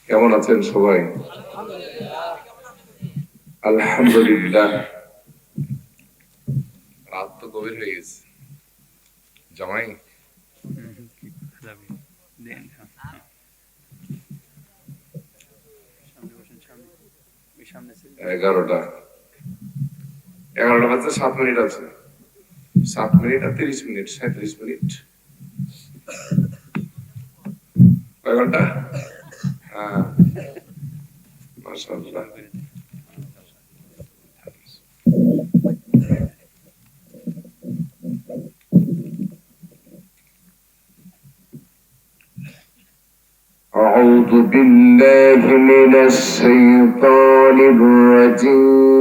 কেমন আছেন সবাই? আলহামদুলিল্লাহ। রাত তো গভীর হয়ে গেছে। জামাই 11টা বাজতে 7 মিনিট আছে। 7 মিনিট আর 30 মিনিট, 37 মিনিট। কয় ঘন্টা? হ্যাঁ, মাশাআল্লাহ। أعوذ بالله من الشيطان الرجيم.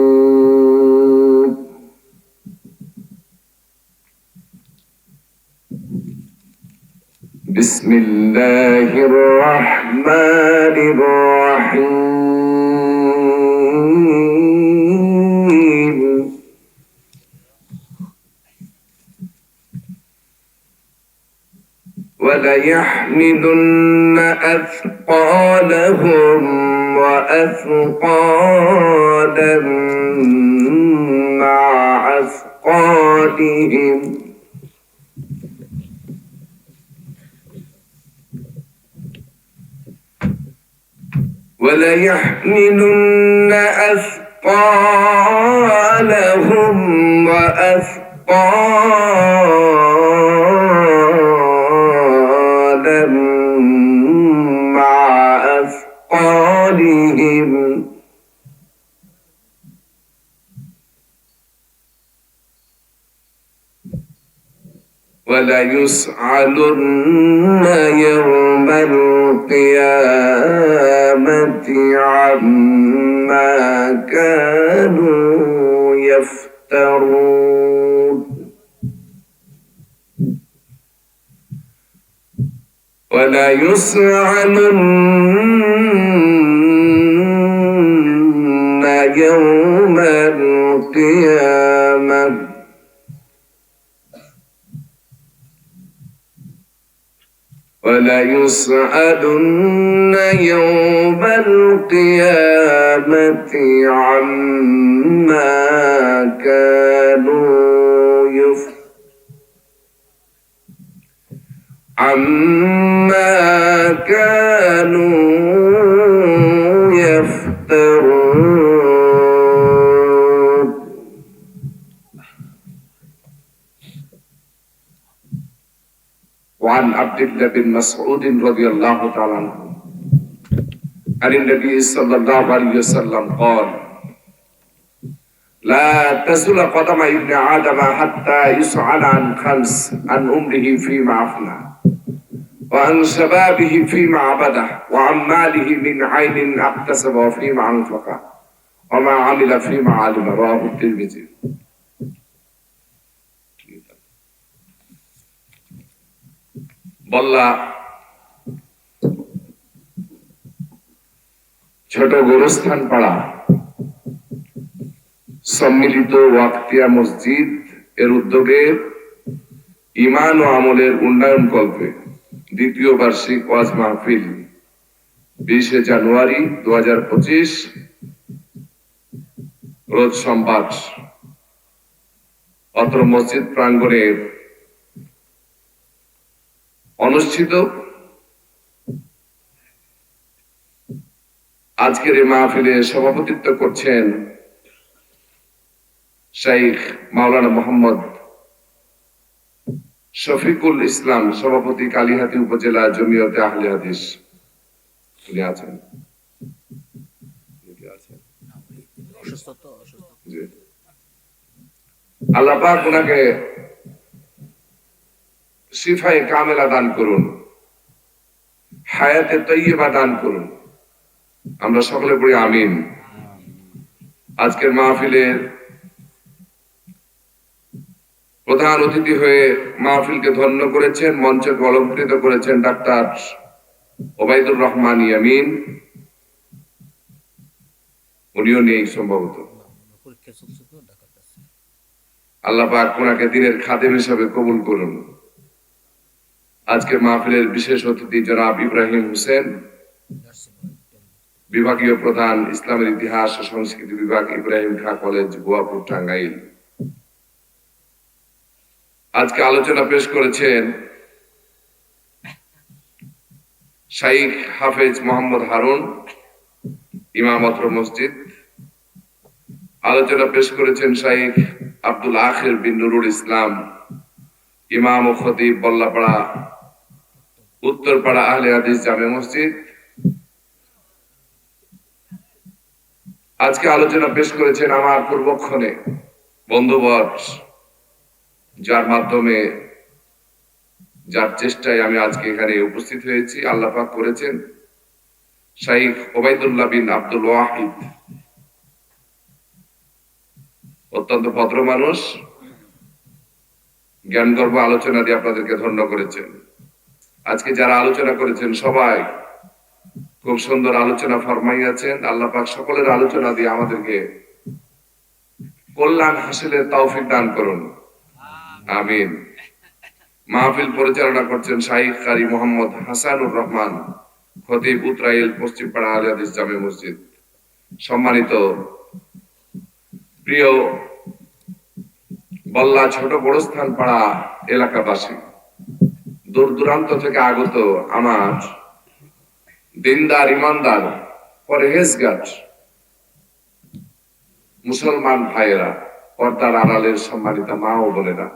بسم الله الرحمن الرحيم. وليحملن أثقالهم وأثقالا مع أثقالهم وليحملن أثقالهم وأثقالا مع أثقالهم وليسألن يوم القيامة عما كانوا يفترون. وليسألن يوم القيامة وليسألن يوم القيامة عما كانوا يفترون. وعن عبد الله بن مسعود رضي الله تعالى عنه عن النبي صلى الله عليه وسلم قال: لا تزول قدم ابن آدم حتى يسأل عن خمس: عن عمره فيما أفنى، وعن شبابه فيما عبده، وعن ماله من عين اكتسب وفيما أنفق، وما عمل فيما علم. رواه الترمذي. বল্লা ছোট গোরস্থান পাড়া সম্মিলিত ওয়াক্তিয়া মসজিদ এর উদ্যোগে ঈমান ও আমলের উন্নয়ন কল্পে দ্বিতীয় বার্ষিক ওয়াজ মাহফিল 20শে জানুয়ারি 2025 রোজ সোমবার অত্র মসজিদ প্রাঙ্গণে অনুষ্ঠিত। আজকের এই মাহফিলে সভাপতিত্ব করছেন শাইখ মাওলানা মোহাম্মদ শফিকুল ইসলাম, সভাপতি, কালিহাতী উপজেলা জমিয়তে আহলে হাদিস। উনি আছেন? আল্লাহ পাক ওনাকে শিফায়ে কামেলা দান করুন, হায়াতে তৈয়বা দান করুন। আমরা সকলে পড়ি আমিন। আজকের মাহফিলের প্রধান অতিথি হয়ে মাহফিলকে ধন্য করেছেন, মঞ্চকে অলঙ্কৃত করেছেন ডাক্তার ওবাইদুর রহমান ইয়ামিন। উনিও নেই সম্ভবত। আল্লাহ পাক ওনাকে দিনের খাদেম হিসাবে কবুল করুন। আজকের মাহফিলের বিশেষ অতিথি জনাব ইব্রাহিম হোসেন, বিভাগীয় প্রধান, ইসলামের ইতিহাস ও সংস্কৃতি বিভাগ, ইব্রাহিম খাঁ কলেজ, গোয়াপুর, টাঙ্গাইল। আজকে আলোচনা পেশ করেছেন শাইখ হাফেজ মোহাম্মদ হারুন, ইমাম অত্র মসজিদ। আলোচনা পেশ করেছেন শাইখ আব্দুল আখির বিন নুরুল ইসলাম, ইমাম ও খতিব, বল্লাপাড়া উত্তরপাড়া আহলে হাদিস জামে মসজিদ। আজকে আলোচনা পেশ করেছেন আমার পূর্বক্ষণে বন্ধুবর, যার মাধ্যমে, যার চেষ্টায় আমি আজকে এখানে উপস্থিত হয়েছি, আল্লাহ পাক করেছেন, শাইখ ওবাইদুল্লাহ বিন আব্দুল ওয়াহিদ। অত্যন্ত ভদ্র মানুষ, জ্ঞানগর্ভ আলোচনা দিয়ে আপনাদেরকে ধন্য করেছেন। আজকে যারা আলোচনা করেছেন সবাই খুব সুন্দর আলোচনা ফরমাইয়াছেন। আল্লাহ পাক সকলের আলোচনা দিয়ে আমাদেরকে কল্যাণ হাসিলের তৌফিক দান করুন, আমিন। মাহফিল পরিচালনা করছেন শাইখ কারি মোহাম্মদ হাসানুর রহমান, খতিব, উত্তরাইল পশ্চিমপাড়া আহলে হাদিস জামে মসজিদ। সম্মানিত প্রিয় বল্লা ছোট বড়স্থান পাড়া এলাকাবাসী, দূর দূরান্ত থেকে আগত আমার দিনদার, ইমানদার, পরহেজগার মুসলমান ভাইয়েরা, পর্দার আড়ালের সম্মানিত মা ও বোনেরা,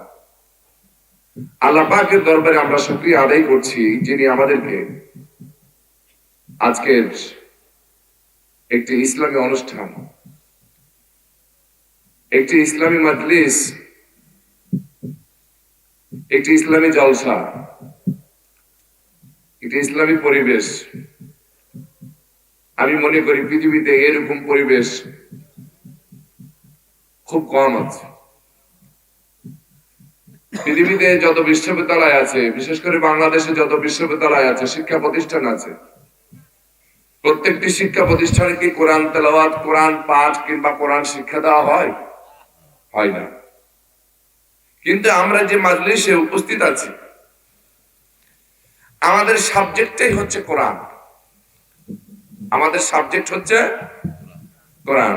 আল্লাহ পাকের দরবারে আমরা শুকরিয়া আদায় করছি, যিনি আমাদেরকে আজকের একটি ইসলামী অনুষ্ঠান, একটি ইসলামী মাজলিস, একটি ইসলামী জলসা, একটি ইসলামী পরিবেশ, আমি মনে করি পৃথিবীতে এরকম পরিবেশ খুব কম আছে। পৃথিবীতে যত বিশ্ববিদ্যালয় আছে, বিশেষ করে বাংলাদেশে যত বিশ্ববিদ্যালয় আছে, শিক্ষা প্রতিষ্ঠান আছে, প্রত্যেকটি শিক্ষা প্রতিষ্ঠানে কি কোরআন তেলাওয়াত, কোরআন পাঠ কিংবা কোরআন শিক্ষা দেওয়া হয়? হয় না। কিন্তু আমরা যে মাজলিসে উপস্থিত আছি, আমাদের সাবজেক্টটাই হচ্ছে কোরআন। আমাদের সাবজেক্ট হচ্ছে কোরআন।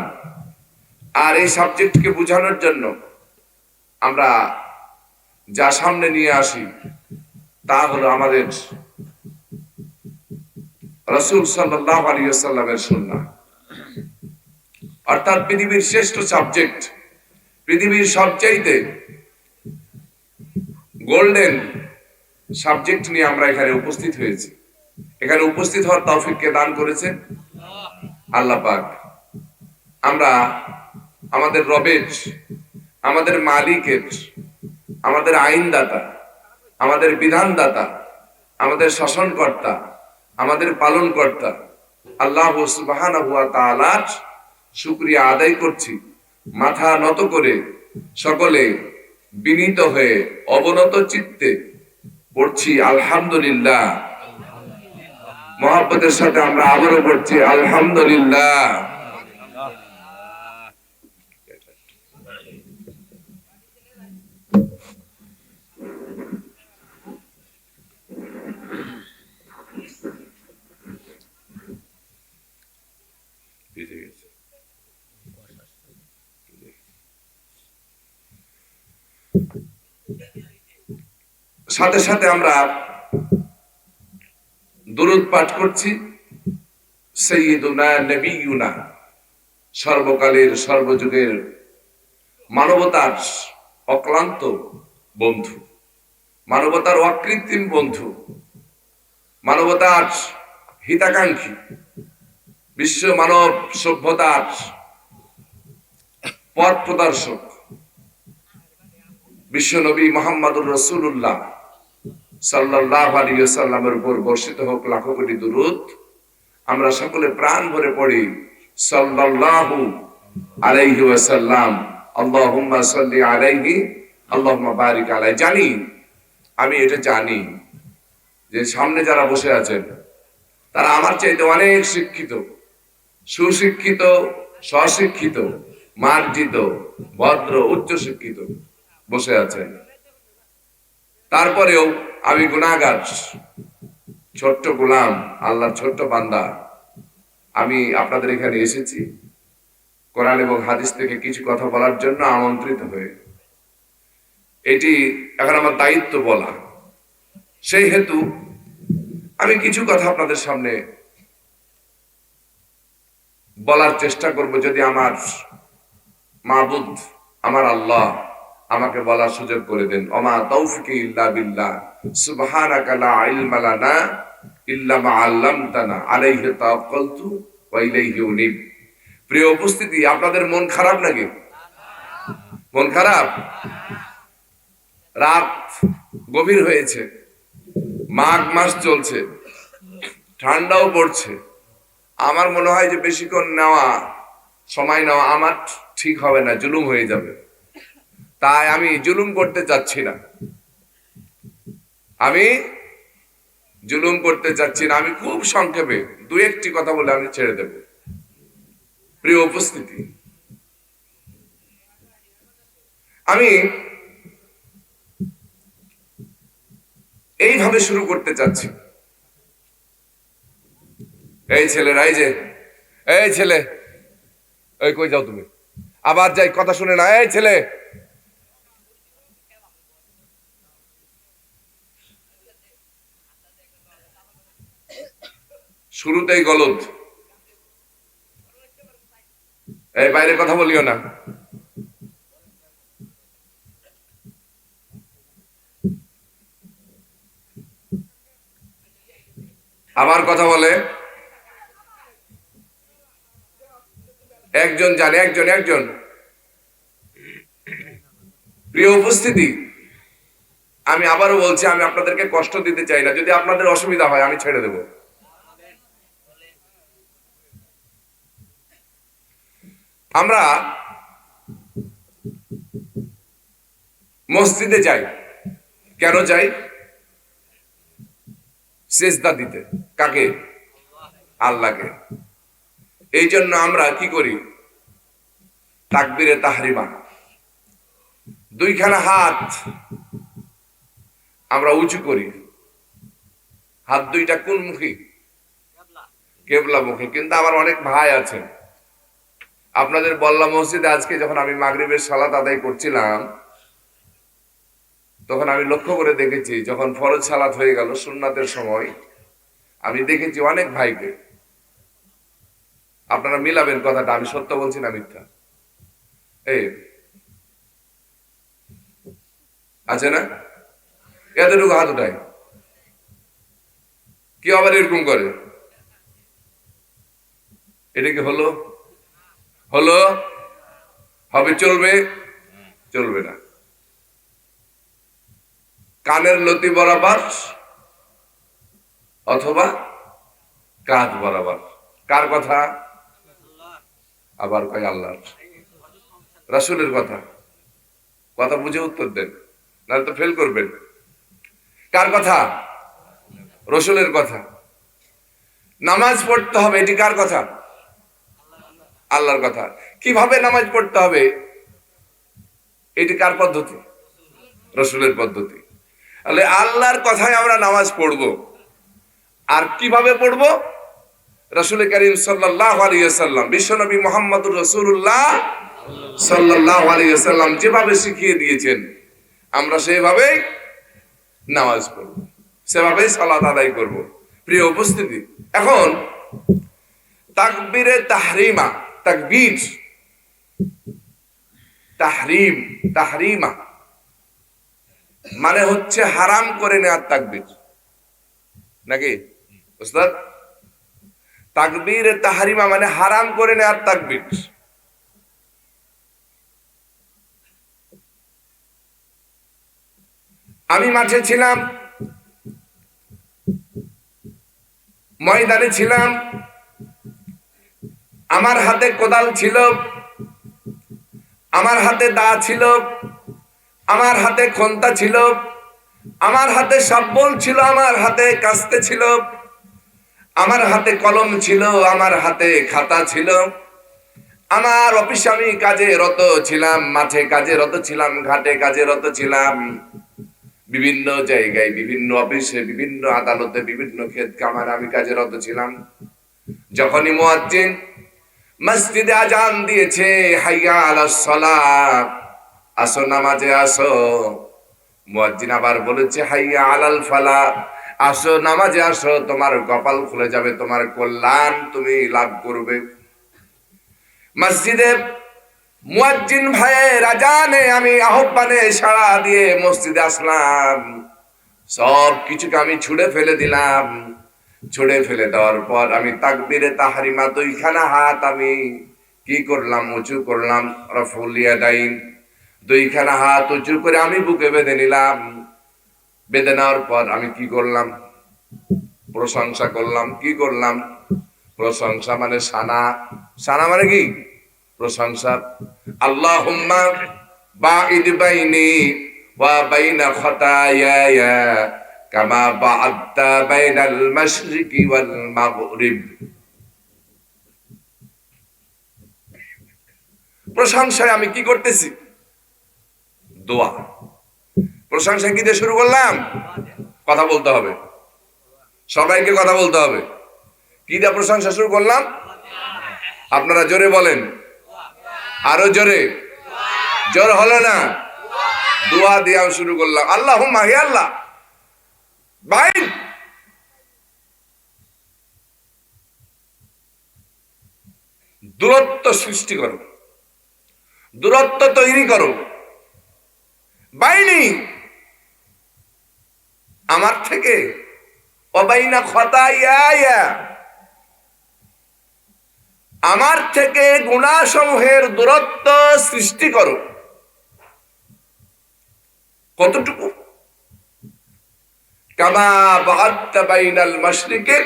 আর এই সাবজেক্টকে বোঝানোর জন্য আমরা যা সামনে নিয়ে আসি তা হলো আমাদের রাসূল সাল্লাল্লাহু আলাইহি ওয়াসাল্লামের সুন্নাহ। অর্থাৎ পৃথিবীর শ্রেষ্ঠ সাবজেক্ট, পৃথিবীর সবচাইতে গোল্ডেন সাবজেক্ট নিয়ে আমরা এখানে উপস্থিত হয়েছি। এখানে উপস্থিত হওয়ার তৌফিক কে দান করেছেন? আল্লাহ পাক। আমরা আমাদের রবের, আমাদের মালিকের, আমাদের আইনদাতা, আমাদের বিধানদাতা, আমাদের শাসনকর্তা, আমাদের পালনকর্তা আল্লাহ সুবহানাহু ওয়া তাআলার শুকরিয়া আদায় করছি, মাথা নত করে সকলে বিনীত হয়ে অবনত চিত্তে পড়ছি আলহামদুলিল্লাহ। মহব্বতের সাথে আমরা আবারও পড়ছি আলহামদুলিল্লাহ। সাথে সাথে আমরা দুরূদ পাঠ করছি সাইয়্যিদুনা নবিয়ুনা, সর্বকালের সর্বযুগের মানবতার অক্লান্ত বন্ধু, মানবতার অকৃত্রিম বন্ধু, মানবতার হিতাকাঙ্ক্ষী, বিশ্ব মানব সভ্যতার পথ প্রদর্শক বিশ্ব নবী মুহাম্মদুর রাসূলুল্লাহ সাল্লাল্লাহু আলাইহি ওয়াসাল্লামের উপর বর্ষিত হোক লাখো কোটি দুরূদ। আমরা সকলে প্রাণ ভরে পড়ি সাল্লাল্লাহু আলাইহি ওয়াসাল্লাম, আল্লাহুম্মা সাল্লি আলাইহি, আল্লাহুম্মা বারিক আলাইহি। জানি, আমি এটা জানি যে সামনে যারা বসে আছেন তারা আমার চাইতে অনেক শিক্ষিত, সুশিক্ষিত, স্বশিক্ষিত, মার্জিত, ভদ্র, উচ্চ শিক্ষিত বসে আছেন। তারপরেও আমি গুনাহগার, ছোট্ট গোলাম, আল্লাহর ছোট্ট বান্দা। আমি আপনাদের এখানে এসেছি কোরআন এবং হাদিস থেকে কিছু কথা বলার জন্য আমন্ত্রিত হয়ে। এটি এখন আমার দায়িত্ব বলা, সেই হেতু আমি কিছু কথা আপনাদের সামনে বলার চেষ্টা করব, যদি আমার মাবুদ, আমার আল্লাহ আমাকে বলার সুযোগ করে দেন। ওমা তৌফিকি ইল্লা বিল্লাহ, সুবহানাকা লা ইলমা লানা ইল্লা মা আল্লামতানা, আলাইহি তাওয়াক্কালতু ওয়া ইলাইহি উনীব। প্রিয় উপস্থিতি, আপনাদের মন খারাপ নাকি? মন খারাপ? রাত গভীর হয়েছে, মাঘ মাস চলছে, ঠান্ডাও পড়ছে। আমার মনে হয় যে বেশিক্ষণ সময় নেওয়া আমার ঠিক হবে না, জুলুম হয়ে যাবে। তাই আমি জুলুম করতে চাচ্ছি না, আমি খুব সংক্ষেপে দু একটি কথা বলে আমি ছেড়ে দেব। প্রিয় উপস্থিতি, আমি এইভাবে শুরু করতে চাচ্ছি। এই ছেলেরা, এই ছেলে, এই কই যাও তুমি? আবার যাই, কথা শুনে না। এই ছেলে, শুরুতেই গলদ, এই বাইরে কথা বলিও না। আবার কথা বলে একজন জানে, একজন। প্রিয় উপস্থিতি, আমি আবারও বলছি, আমি আপনাদেরকে কষ্ট দিতে চাই না। যদি আপনাদের অসুবিধা হয় আমি ছেড়ে দেব। আমরা মসজিদে যাই, কেন যাই? সিজদা দিতে। কাকে? আল্লাহকে। এই জন্য আমরা কি করি? তাকবীরে তাহরিমা, দুইখানা হাত আমরা উঁচু করি। হাত দুইটা কোন মুখী? কেবলা মুখী। কিন্তু আমার অনেক ভাই আছেন, আপনাদের বললাম মসজিদে আজকে যখন আমি মাগরিবের সালাত আদায় করছিলাম, তখন আমি লক্ষ্য করে দেখেছি, যখন ফরজ সালাত হয়ে গেল সুন্নাতের সময়, আমি দেখেছি অনেক ভাইকে, আপনারা মিলাবেন কথাটা, আমি সত্য বলছি না মিথ্যা, এই আছে না, এতটুকু হাত উঠায়, কি আবার এরকম করে? এটা কি হলো? হবে? চলবে না। কানের লতি বরাবর অথবা কাঁধ বরাবর। কার কথা? আবার কয় আল্লাহর, রাসূলের কথা। কথা বুঝে উত্তর দেন, নাহলে তো ফেল করবেন। কার কথা? রাসূলের কথা। নামাজ পড়তে হবে, এটি কার কথা? আল্লাহর কথা। কিভাবে নামাজ পড়তে হবে, এটি কার পদ্ধতি? রাসূলের পদ্ধতি। তাহলে আল্লাহর কথায় আমরা নামাজ পড়ব। আর কিভাবে পড়ব? রাসূল করিম সাল্লাল্লাহু আলাইহি ওয়াসাল্লাম, বিশ্বনবী মুহাম্মদুর রাসূলুল্লাহ সাল্লাল্লাহু আলাইহি ওয়াসাল্লাম যেভাবে শিখিয়ে দিয়েছেন, আমরা সেভাবেই নামাজ পড়ব, সেভাবেই সালাত আদায় করব। প্রিয় উপস্থিতি, এখন তাকবীরে তাহরিমা, তাকবীর তাহরিমা মানে হচ্ছে হারাম করে নেওয়ার তাকবীর, নাকি উস্তাদ? তাকবীরে তাহরিমা মানে হারাম করে নেওয়ার তাকবীর। আমি মাঠে ছিলাম, ময়দানে ছিলাম, আমার হাতে কোদাল ছিল, আমার হাতে দা ছিল, আমার হাতে খন্তা ছিল, আমার হাতে শাবল ছিল, আমার হাতে কাস্তে ছিল, আমার হাতে কলম ছিল, আমার হাতে খাতা ছিল। আমার অফিসে আমি কাজে রত ছিলাম, মাঠে কাজে রত ছিলাম, ঘাটে কাজে রত ছিলাম, বিভিন্ন জায়গায়, বিভিন্ন অফিসে, বিভিন্ন আদালতে, বিভিন্ন ক্ষেত কামারে আমি কাজে রত ছিলাম। যখনই মুয়াজ্জিন মসজিদে আজান দিয়েছে, হাইয়া আলাস সালাত, আসো নামাজে আসো, মুয়াজ্জিন আবার বলেছে হাইয়া আলাল ফালাহ, আসো নামাজে আসো, তোমার কপাল খুলে যাবে, তোমার কল্যাণ তুমি লাভ করবে। মসজিদে মুয়াজ্জিন ভাইয়ের আজানে আমি আহ্বানে সাড়া দিয়ে মসজিদে আসলাম। সব কিছুকে আমি ছুঁড়ে ফেলে দিলাম। ছুঁড়ে ফেলে দেওয়ার পর আমি তাকবীরে তাহরিমা দুইখানা হাত আমি কি করলাম, উঁচু করলাম, রফুল ইয়াদাইন, দুইখানা হাত উঁচু করে আমি বুকে বেঁধে নিলাম। বেঁধে নেওয়ার পর আমি কি করলাম, প্রশংসা করলাম। কি করলাম? প্রশংসা মানে সানা। সানা মানে কি? প্রশংসা। আল্লাহুম্মা বাঈদ বাইনি ওয়া বাইনা খাতায়ায়া কামা বা'আদতা বাইনাল মাশরিকি ওয়াল মাগরিব। প্রশংসায় আমি কি করতেছি? দোয়া। প্রশংসা কি দিয়ে শুরু করলাম? কথা বলতে হবে, সবাইকে কথা বলতে হবে। কি দিয়ে প্রশংসা শুরু করলাম? আপনারা জোরে বলেন, আরো জোরে। জোর হলো না? দোয়া দিয়ে শুরু করলাম। আল্লাহুম্মা, হে আল্লাহ, বাইন, দূরত্ব সৃষ্টি করো, দূরত্ব তৈরি করো। বাইনি, আমার থেকে, অবাইনা খতায়া, আমার থেকে গুনাহসমূহের দূরত্ব সৃষ্টি করো। কতটুকু? কামা বা'আদতা বাইনাল মাশরিকি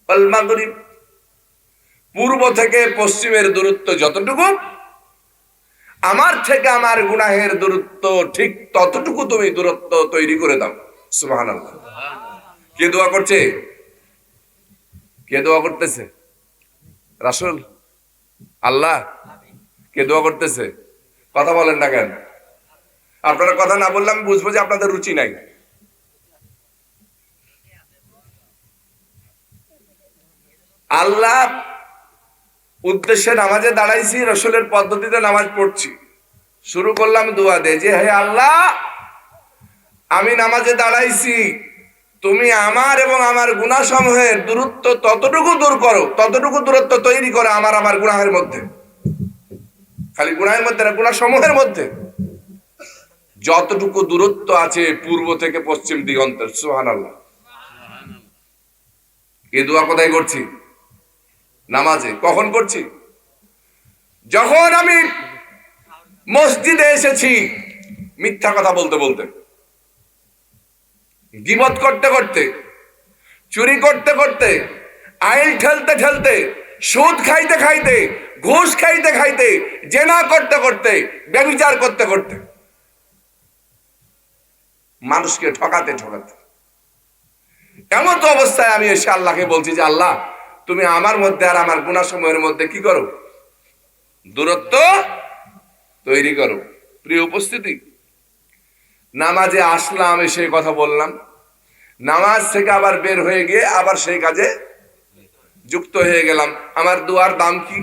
ওয়াল মাগরিব, পূর্ব থেকে পশ্চিমের দূরত্ব যতটুকু, আমার থেকে আমার গুনাহের দূরত্ব ঠিক ততটুকু তুমি দূরত্ব তৈরি করে দাও। সুবহানাল্লাহ। কে দোয়া করছে? কে দোয়া করতেছে? রাসূল, আল্লাহ। কে দোয়া করতেছে? কথা বলেন না কেন? আপনারা কথা না বললে আমি বুঝবো যে আপনাদের রুচি নাই। আল্লাহ উদ্দেশ্যে নামাজে দাঁড়াইছি, রাসূলের পদ্ধতিতে নামাজ পড়ছি, শুরু করলাম দোয়া দে যে হে আল্লাহ, আমি নামাজে দাঁড়াইছি, তুমি আমার এবং আমার গুনাহসমূহের দূরত্ব ততটুকু দূর করো, ততটুকু দূরত্ব তৈরি করো আমার গুনাহের মধ্যে। খালি গুনাহের মধ্যে না, গুনাহসমূহের মধ্যে যতটুকু দূরত্ব আছে পূর্ব থেকে পশ্চিম দিগন্তের। সুবহানাল্লাহ। এই দোয়া কোথায় করছি? নামাজে। কখন করছি? যখন আমি মসজিদে এসেছি মিথ্যা কথা বলতে বলতে, গীবত করতে করতে, চুরি করতে করতে, আইল ঠেলতে ঠেলতে, সুদ খাইতে খাইতে, ঘুষ খাইতে খাইতে, জেনা করতে করতে, ব্যভিচার করতে করতে, মানুষকে ঠকাতে ঠকাতে, এমন তো অবস্থায় আমি এসে আল্লাহকে বলছি যে আল্লাহ, তুমি আমার মধ্যে আর আমার গুনাহসমূহের মধ্যে কি করো? দূরত্ব তৈরি করো। প্রিয় উপস্থিতি, নামাজে আসলাম, এসে কথা বললাম, নামাজ থেকে আবার বের হয়ে গিয়ে আবার সেই কাজে যুক্ত হয়ে গেলাম। আমার দোয়ার দাম কি?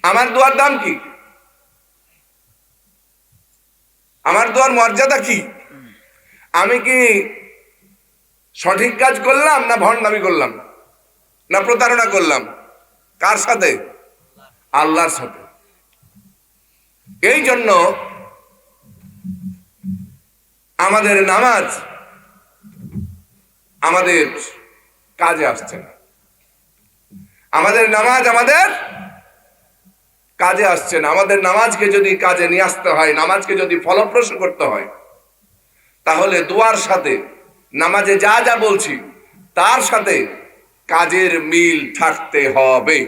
আমার দোয়ার দাম কি? আমার দোয়ার মর্যাদা কি? আমি কি সঠিক কাজ করলাম না ভণ্ডামি করলাম না প্রতারণা করলাম? কার সাথে? আল্লাহর সাথে। এই জন্য আমাদের নামাজ আমাদের কাজে আসছে না। আমাদের নামাজ আমাদের কাজে আসছে না। আমাদের নামাজকে যদি কাজে নিয়ে আসতে হয়, নামাজকে যদি ফলপ্রসূ করতে হয়, তাহলে দোয়ার সাথে নামাজে যা যা বলছি তার সাথে কাজের মিল থাকতে হবে।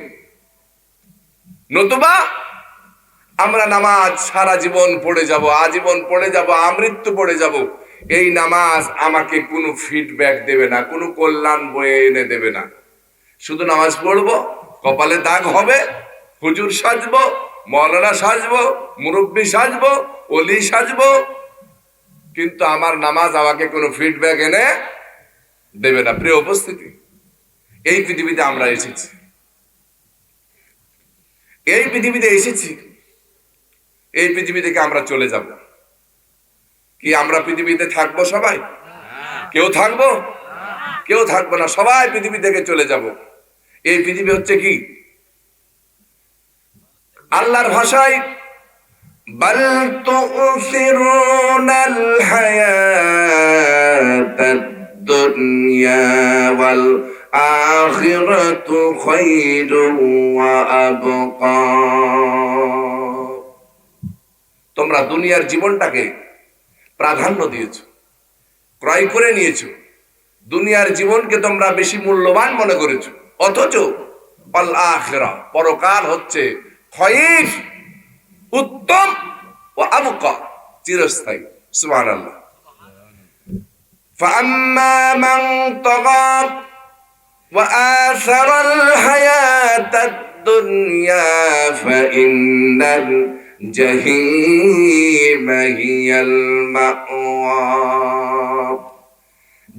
নতুবা আমরা নামাজ সারা জীবন পড়ে যাব, আজীবন পড়ে যাব, আমৃত্যু পড়ে যাব, এই নামাজ আমাকে কোনো ফিডব্যাক দেবে না, কোনো কল্যাণ বয়ে এনে দেবে না। শুধু নামাজ পড়বো, কপালে দাগ হবে, হুজুর সাজবো, মৌলানা সাজবো, মুরব্বী সাজবো, ওলি সাজবো, কিন্তু আমার নামাজ আমাকে কোনো ফিডব্যাক এনে দেবে না। প্রিয় উপস্থিতি, এই পৃথিবীতে আমরা এসেছি, এই পৃথিবীতে এসেছি, এই পৃথিবী থেকে আমরা চলে যাব। কি আমরা পৃথিবীতে থাকবো সবাই? কেউ থাকবো? কেউ থাকবো না, সবাই পৃথিবী থেকে চলে যাব। এই পৃথিবী হচ্ছে কি? আল্লাহর ভাষায় বাল তুসিরুনাল হায়াতাদ দুনিয়া ওয়াল আখিরাতু খায়রুন ওয়া আবকা। তোমরা দুনিয়ার জীবনটাকে প্রাধান্য দিয়েছো, ক্রয় করে নিয়েছো, দুনিয়ার জীবনকে তোমরা বেশি মূল্যবান মনে করেছো, অথচ আল আখিরা পরকাল হচ্ছে খায়র, উত্তম, ও আবকা চিরস্থায়ী। সুবহানাল্লাহ। ফাআম্মা মান তাগা ওয়া আসারাল হায়াতাদ দুনিয়া ফাইন্নাল জাহিমা হিয়াল মাওয়া।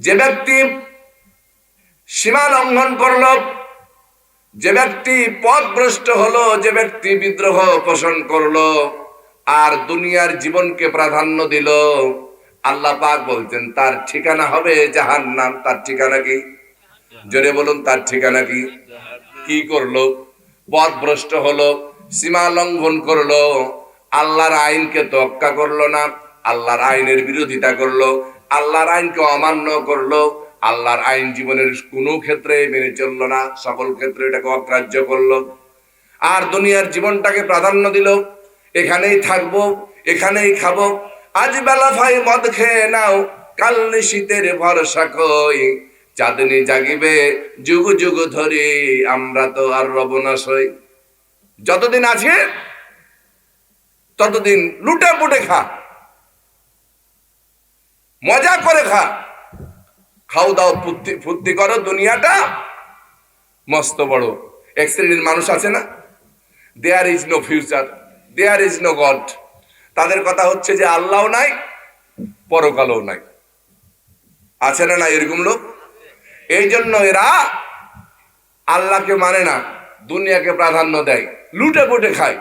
যে ব্যক্তি সীমা লঙ্ঘন করল, যে ব্যক্তি পথভ্রষ্ট হলো, যে ব্যক্তি বিদ্রোহ পোষণ করলো আর দুনিয়ার জীবনকে প্রাধান্য দিল, আল্লাহ পাক বলছেন তার ঠিকানা হবে জাহান্নাম। তার ঠিকানা কি? জোরে বলুন, তার ঠিকানা কি? কি করলো? পথভ্রষ্ট হলো, সীমা লঙ্ঘন করলো, আল্লাহর আইনকে তোয়াক্কা করলো না, আল্লাহর আইনের বিরোধিতা করলো, আল্লাহর আইনকে অমান্য করলো, আল্লাহর আইন জীবনের কোনো ক্ষেত্রে মেনে চললো না, সকল ক্ষেত্রে এটাকে অগ্রাহ্য করলো, আর দুনিয়ার জীবনটাকে প্রাধান্য দিল। এখানেই থাকবো, এখানেই খাবো, আজ বেলা ভাই মদ খেয়ে নাও, কাল নিশীতের ভরসা কই, চাঁদনি জাগিবে যুগ যুগ ধরে, আমরা তো আর রব না সই। যতদিন আছে ততদিন লুটে পুটে খা, মজা করে খা, খাও দাও, ফুর্তি করো। দুনিয়াটা মস্ত বড়। এক শ্রেণীর মানুষ আছে না, there is no future, there is no God. তাদের কথা হচ্ছে যে আল্লাহও নাই, পরকালও নাই। আছে না না এরকম লোক? এই জন্য এরা আল্লাহকে মানে না, দুনিয়াকে প্রাধান্য দেয়, লুটে পুটে খায়।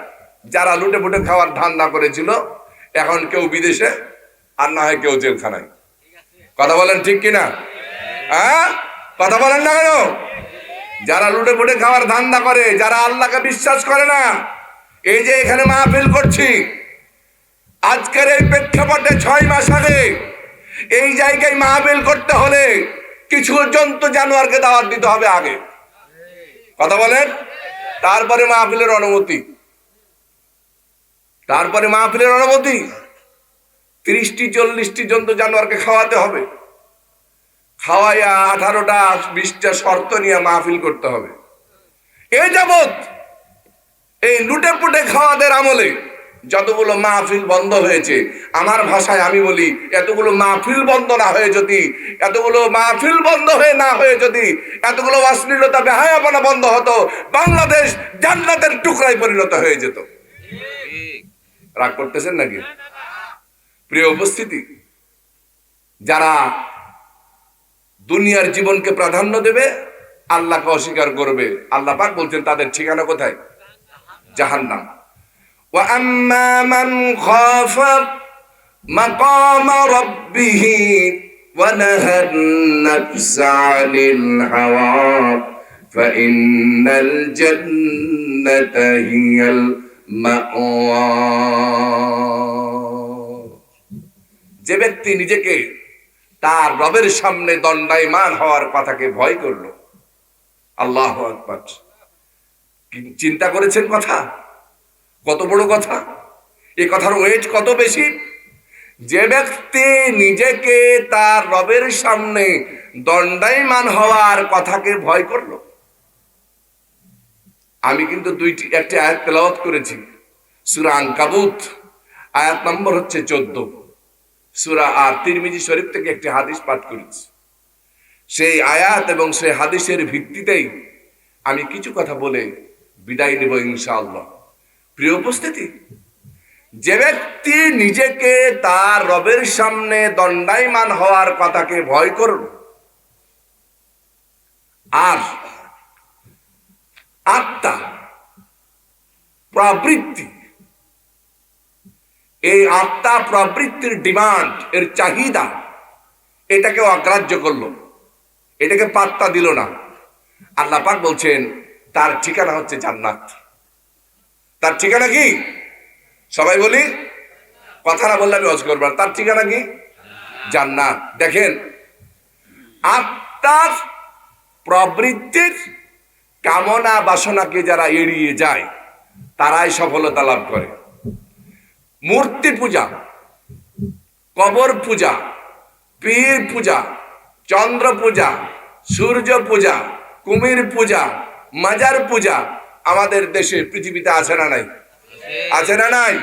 যারা লুটে পুটে খাওয়ার ধান্দা করেছিল, এখন কেউ বিদেশে, আর না হয় কেউ জেলখানায়। কথা বলেন ঠিক কিনা? হ্যাঁ, কথা বলেন না কেন? যারা লুটে পুটে খাওয়ার ধান্দা করে, যারা আল্লাহকে বিশ্বাস করে না, এই যে এখানে মাহফিল করছি, আজকের এই প্রেক্ষাপটে 6 মাস আগে এই জায়গায় মাহফিল করতে হলে কিছু জন্তু জানোয়ারকে দাওয়াত দিতে হবে আগে। কথা বলেন, তারপরে মাহফিলের অনুমতি, তারপরে মাহফিলের অনুমতি। 30টি 40টি জন্তু জানোয়ারকে খাওয়াতে হবে, খাওয়াইয়া 18টা 20টা শর্ত নিয়ে মাহফিল করতে হবে। এই যাবৎ এই লুটে পুটে খাওয়াদের আমলে যতগুলো মাহফিল বন্ধ হয়েছে, আমার ভাষায় আমি বলি, এতগুলো মাহফিল বন্ধ না হয়ে যদি, এতগুলো মাহফিল বন্ধ হয়ে না হয়ে যদি এতগুলো অশ্লীলতা বেহায়াপনা বন্ধ হতো, বাংলাদেশ জান্নাতের টুকরায় পরিণত হয়ে যেত। রাগ করতেছেন নাকি? প্রিয় উপস্থিতি, যারা দুনিয়ার জীবনকে প্রাধান্য দেবে, আল্লাহকে অস্বীকার করবে, আল্লাহ পাক বলছেন তাদের ঠিকানা কোথায়? জাহান্নাম। ওয়া আম্মা মান খাফা মাকামা রাব্বিহি ওয়া নাহান নাফসা আনিল হাওয়া ফাইন্নাল জান্নাতা হিয়াল মাওয়া। যে ব্যক্তি নিজেকে তার রবের সামনে দণ্ডায়মান হওয়ার কথাকে ভয় করলো, আল্লাহু আকবার, চিন্তা করেছেন কথা? কত বড় কথা! এই কথার ওয়েট কত বেশি! যে ব্যক্তি নিজেকে তার রবের সামনে দণ্ডায়মান হওয়ার কথাকে ভয় করলো। আমি কিন্তু একটি আয়াত তেলাওয়াত করেছি, সূরা আনকাবুত, আয়াত নম্বর হচ্ছে 14, সূরা আর তিরমিজি শরীফ থেকে একটি হাদিস পাঠ করেছি। সেই আয়াত এবং সেই হাদিসের ভিত্তিতেই আমি কিছু কথা বলে বিদায় নেব ইনশাআল্লাহ। প্রিয় উপস্থিতি, যে ব্যক্তি নিজেকে তার রবের সামনে দণ্ডায়মান হওয়ার কথাকে ভয় করল, আর আত্মা প্রবৃত্তি, এই আত্মা প্রবৃত্তির ডিমান্ড, এর চাহিদা, এটাকে অগ্রাহ্য করলো, এটাকে পাত্তা দিল না, আল্লাহ পাক বলছেন তার ঠিকানা হচ্ছে জান্নাত। তার ঠিকানা কি? সবাই বলি, কথা না বললে আমি ওয়াজ করব না। তার ঠিকানা কি? জান্নাত। দেখেন, আত্মার প্রবৃত্তির কামনা বাসনাকে যারা এড়িয়ে যায় তারাই সফলতা লাভ করে। মূর্তি পূজা, কবর পূজা, পীর পূজা, চন্দ্র পূজা, সূর্য পূজা, কুমির পূজা, মাজার পূজা আমাদের দেশে পৃথিবীতে আছে না নাই? আছে না নাই?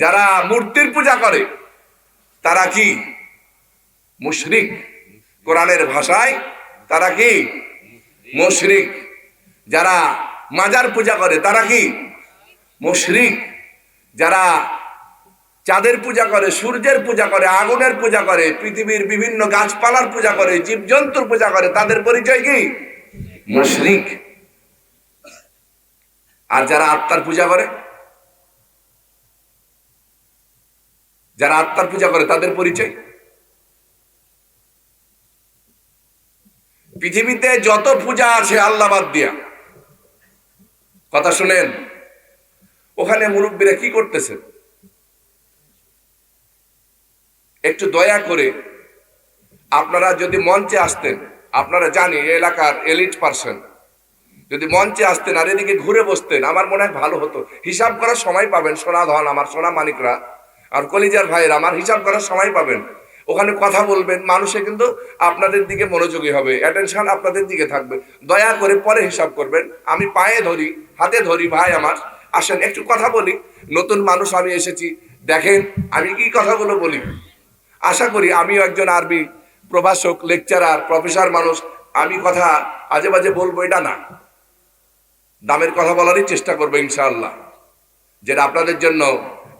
যারা মূর্তির পূজা করে তারা কি? মুশরিক। কোরআনের ভাষায় তারা কি? মুশরিক। যারা মাজার পূজা করে তারা কি? মুশরিক। যারা চাঁদের পূজা করে, সূর্যের পূজা করে, আগুনের পূজা করে, পৃথিবীর বিভিন্ন গাছপালার পূজা করে, জীবজন্তুর পূজা করে, তাদের পরিচয় কি? মুশরিক। আর যারা আত্মার পূজা করে, যারা আত্মার পূজা করে তাদের পরিচয়? পৃথিবীতে যত পূজা আছে আল্লাহ বাদ দিয়া, কথা শুনেন, ওখানে মুরব্বীরা কি করতেছেন? একটু দয়া করে আপনারা যদি মঞ্চে আসতেন, আপনারা জানি এলাকার এলিট পার্সন, যদি মঞ্চে আসতেন আর এদিকে ঘুরে বসতেন আমার মনে হয় ভালো হতো। হিসাব করার সময় পাবেন, সোনা ধন আমার সোনা মানিকরা আর কলিজার ভাইয়ের আমার হিসাব করার সময় পাবেন। ওখানে কথা বলবেন, মানুষে কিন্তু আপনাদের দিকে মনোযোগী হবে, অ্যাটেনশন আপনাদের দিকে থাকবে। দয়া করে পরে হিসাব করবেন। আমি পায়ে ধরি, হাতে ধরি, ভাই আমার আসেন একটু কথা বলি। নতুন মানুষ আমি এসেছি, দেখেন আমি কি কথাগুলো বলি। আশা করি আমিও একজন আরবি প্রভাষক, লেকচারার, প্রফেসর মানুষ, আমি কথা আজে বাজে বলবো এটা না, দামের কথা বলারই চেষ্টা করবো ইনশাআল্লাহ, যেটা আপনাদের জন্য,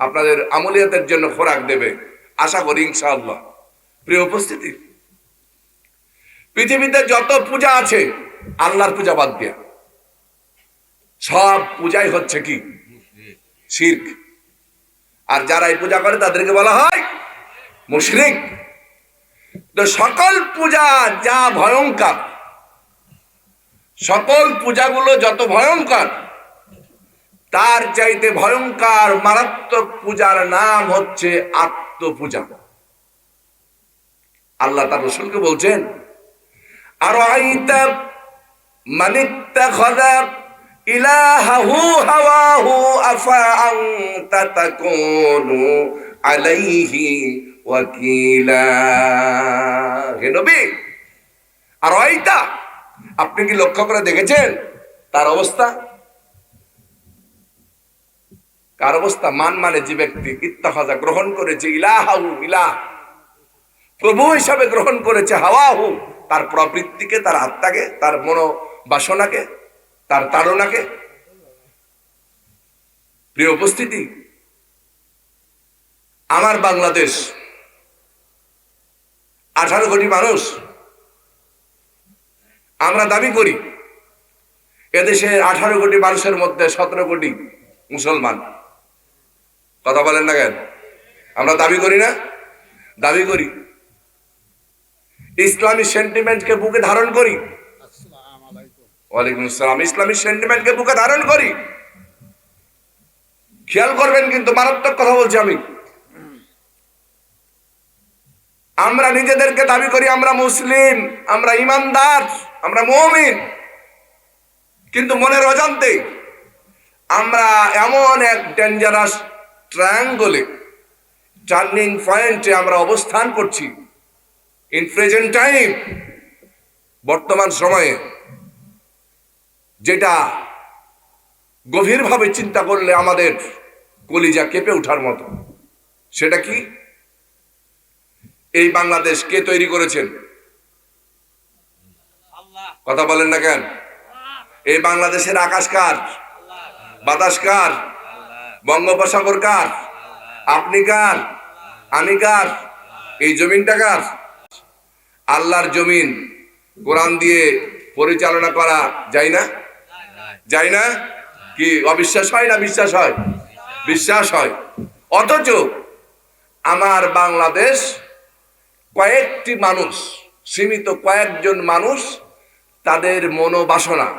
আপনাদের আমলিয়াতের জন্য খোরাক দেবে, আশা করি ইনশাআল্লাহ। প্রিয় উপস্থিতি, পৃথিবীতে যত পূজা আছে আল্লাহর পূজা বাদ দিয়া সব পূজাই হচ্ছে কি? শিরক। আর যারা এই পূজা করে তাদেরকে বলা হয় মুশরিক। তো সকল পূজা যা ভয়ঙ্কর, সকল পূজাগুলো যত ভয়ঙ্কর, তার চাইতে ভয়ঙ্কর মারাত্মক পূজার নাম হচ্ছে আত্মপূজা। আল্লাহ তার রাসূলকে বলছেন, আরাইতা মান ইত্তাখাযা ইলাহাহু হাওয়াহু আফা আনতা তাকুনু আলাইহি ওয়াকিলা। হে নবী, আরাইতা, আপনি কি লক্ষ্য করে দেখেছেন তার অবস্থা? কার অবস্থা? মান মানে যে ব্যক্তি ইত্তাখাযা গ্রহণ করেছে, ইলাহাহু ইলাহ প্রভু হিসাবে গ্রহণ করেছে, হাওয়াহু তার প্রবৃত্তিকে, তার আত্মাকে, তার মনোবাসনাকে, তার তাড়নাকে। প্রিয় উপস্থিতি, আমার বাংলাদেশ 18 কোটি মানুষ, আমরা দাবি করি এদেশে 18 কোটি মানুষের মধ্যে 17 কোটি মুসলমান। কথা বলেন না কেন? আমরা দাবি করি না? দাবি করি। ইসলামী সেন্টিমেন্টকে বুকে ধারণ করি। ওয়ালাইকুম আসসালাম। ইসলামী সেন্টিমেন্টকে বুকে ধারণ করি। খেয়াল করবেন কিন্তু মারাত্মক কথা বলছি আমি। আমরা নিজেদেরকে দাবি করি আমরা মুসলিম, আমরা ইমানদার, আমরা মুমিন, কিন্তু মনের অজান্তে আমরা এমন এক ডেঞ্জারাস ট্রায়াঙ্গলে, টার্নিং পয়েন্টে আমরা অবস্থান করছি ইন প্রেজেন্ট টাইম, বর্তমান সময়ে, যেটা গভীরভাবে চিন্তা করলে আমাদের কলিজা কেঁপে ওঠার মতো। সেটা কি? এই বাংলাদেশ কে তৈরি করেছেন? কথা বলেন না কেন? এই বাংলাদেশের আকাশ কার? বাতাস কার? বঙ্গোপসাগর কার? আপনি কার? আমি কার? এই জমিনটা কার? আল্লাহর জমিন। কোরআন দিয়ে পরিচালনা করা যায় না? যায় না? কি অবিশ্বাস হয় না বিশ্বাস হয়? বিশ্বাস হয়। অথচ আমার বাংলাদেশ কয়েকটি মানুষ, সীমিত কয়েকজন মানুষ তাদের মনোবাসনা,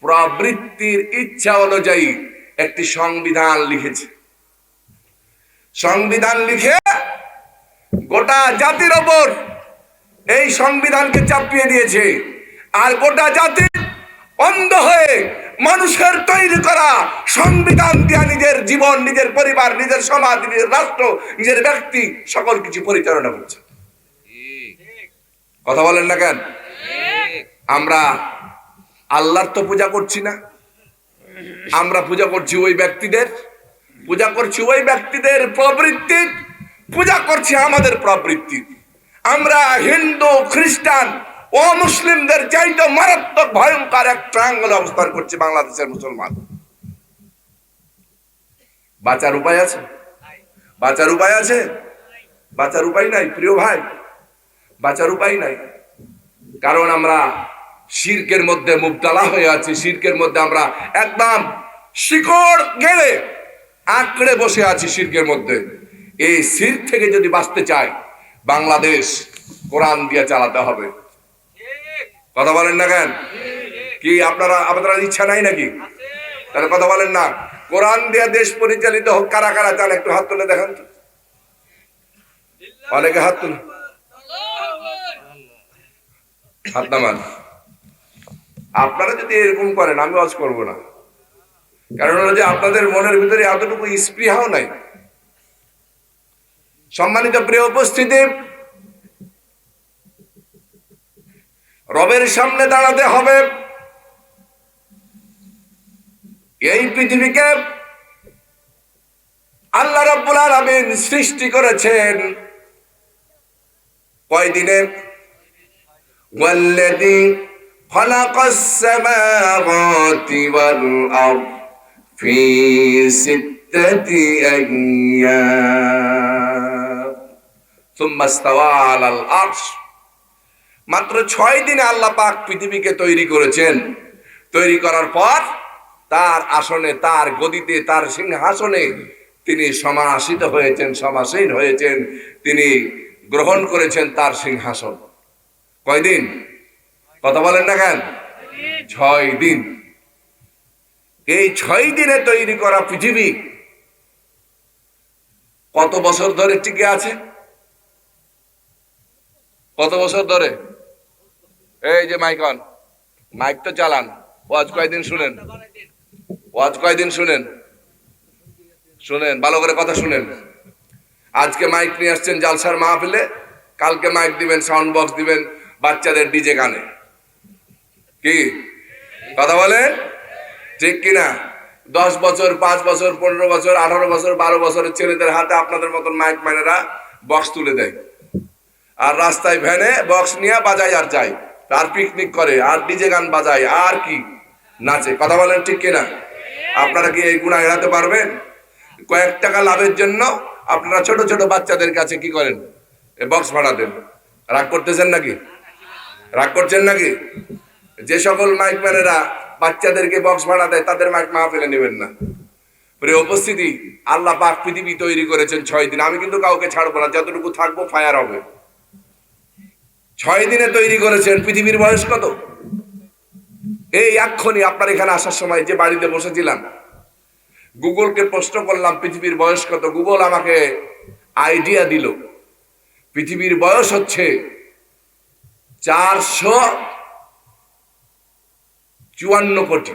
প্রবৃত্তির ইচ্ছা অনুযায়ী একটি সংবিধান লিখেছে। সংবিধান লিখে গোটা জাতির ওপর এই সংবিধানকে চাপিয়ে দিয়েছে। আর গোটা জাতি অন্ধ হয়ে মানুষের তৈরি করা সংবিধান দিয়া নিজের জীবন, নিজের পরিবার, নিজের সমাজ, নিজের রাষ্ট্র, নিজের ব্যক্তি সকল কিছু পরিচালনা করছে। কথা বলেন না কেন? আমরা আল্লাহর তো পূজা করছি না, আমরা পূজা করছি ওই ব্যক্তিদের, পূজা করছি ওই ব্যক্তিদের প্রবৃত্তির, পূজা করছি আমাদের প্রবৃত্তির। আমরা হিন্দু, খ্রিস্টান ও মুসলিমদের চাইতে মারাত্মক ভয়ঙ্কর এক ট্রায়াঙ্গল অবস্থান করছে বাংলাদেশের মুসলমান। বাঁচার উপায় আছে? বাঁচার উপায় আছে? বাঁচার উপায় নাই প্রিয় ভাই, বাঁচার উপায় নাই। কারণ আমরা শিরকের মধ্যে মুবতালা হয়ে আছি। শিরকের মধ্যে আমরা একদম শিকড় গেলে আঁকড়ে বসে আছি শিরকের মধ্যে। এই শিরক থেকে যদি বাঁচতে চাই, বাংলাদেশ কোরআন দিয়ে চালাতে হবে। কথা বলেন না কেন? কি আপনারা ইচ্ছা নাই নাকি? তাহলে কথা বলেন না। কোরআন দিয়ে দেশ পরিচালিত হোক। কারা কারা চান একটু হাত তুলে দেখান তো। অনেকে হাত তুলে, হাত নামান। আপনারা যদি এরকম করেন আমি ওয়াজ করব না। কারণ হলো যে আপনাদের মনের ভিতরে এতটুকু স্পৃহাও নাই। সম্মানিত প্রিয় উপস্থিতি, রবের সামনে দাঁড়াতে হবে। এই পৃথিবীকে আল্লাহ রাব্বুল আলামিন সৃষ্টি করেছেন কয়দিনে? ওয়াল্লাযী খালাকাস সামাওয়াতি ওয়াল আরদ ফি সিত্তাতি আইয়াম সুম্মা ইসতাওয়া আলাল আরশ। মাত্র 6 দিনে আল্লাহ পাক পৃথিবীকে তৈরি করেছেন। তৈরি করার পর তার আসনে, তার গদিতে, তার সিংহাসনে তিনি সমাসীন হয়েছেন। তিনি গ্রহণ করেছেন তার সিংহাসন। কয়দিন? কথা বলেন না কেন? 6 দিন। এই 6 দিনে তৈরি করা পৃথিবী কত বছর ধরে টিকে আছে? কত বছর ধরে? এই যে মাইক তো চালান। ওয়াজ কয়দিন শুনেন? ওয়াজ কয়দিন শুনেন? শুনেন ভালো করে, কথা শুনেন। আজকে মাইক নিয়ে আসছেন জালসার মাহফিলে, কালকে মাইক দিবেন, সাউন্ড বক্স দিবেন বাচ্চাদের ডিজে গানে। কি কথা বলেন? ঠিক কিনা? 10 বছর, 5 বছর, 15 বছর, 18 বছর, 12 বছরের ছেলেদের হাতে আপনাদের মতন মাইক ম্যানেরা বক্স তুলে দেয়। আর রাস্তায় ভ্যানে বক্স নিয়ে বাজায় আর যায়, আর পিকনিক করে, আর ডিজে গান বাজায়, আর কি নাচে। কথা বলেন ঠিক কিনা? আপনারা কি এই গুনাহ এড়াতে পারবেন? কয়েক টাকা লাভের জন্য আপনারা ছোট ছোট বাচ্চাদের কাছে কি করেন? বক্স ভাড়া দেন। রাগ করতেছেন নাকি? রাগ করছেন নাকি? যে সকল মাইক ম্যানেরা বাচ্চাদেরকে বক্স ভাড়া দেয় তাদের মাইক মাহফিলে নেবেন না। প্রিয় উপস্থিতি, আল্লাহ পাক পৃথিবী তৈরি করেছেন 6 দিন। আমি কিন্তু কাউকে ছাড়বো না, যতটুকু থাকবো ফায়ার হবে। 6 দিনে তৈরি করেছেন। পৃথিবীর বয়স কত? এই এক্ষুনি আপনার এখানে আসার সময় যে বাড়িতে বসেছিলাম, গুগলকে প্রশ্ন করলাম পৃথিবীর বয়স কত। গুগল আমাকে আইডিয়া দিল, পৃথিবীর বয়স হচ্ছে 454 কোটি।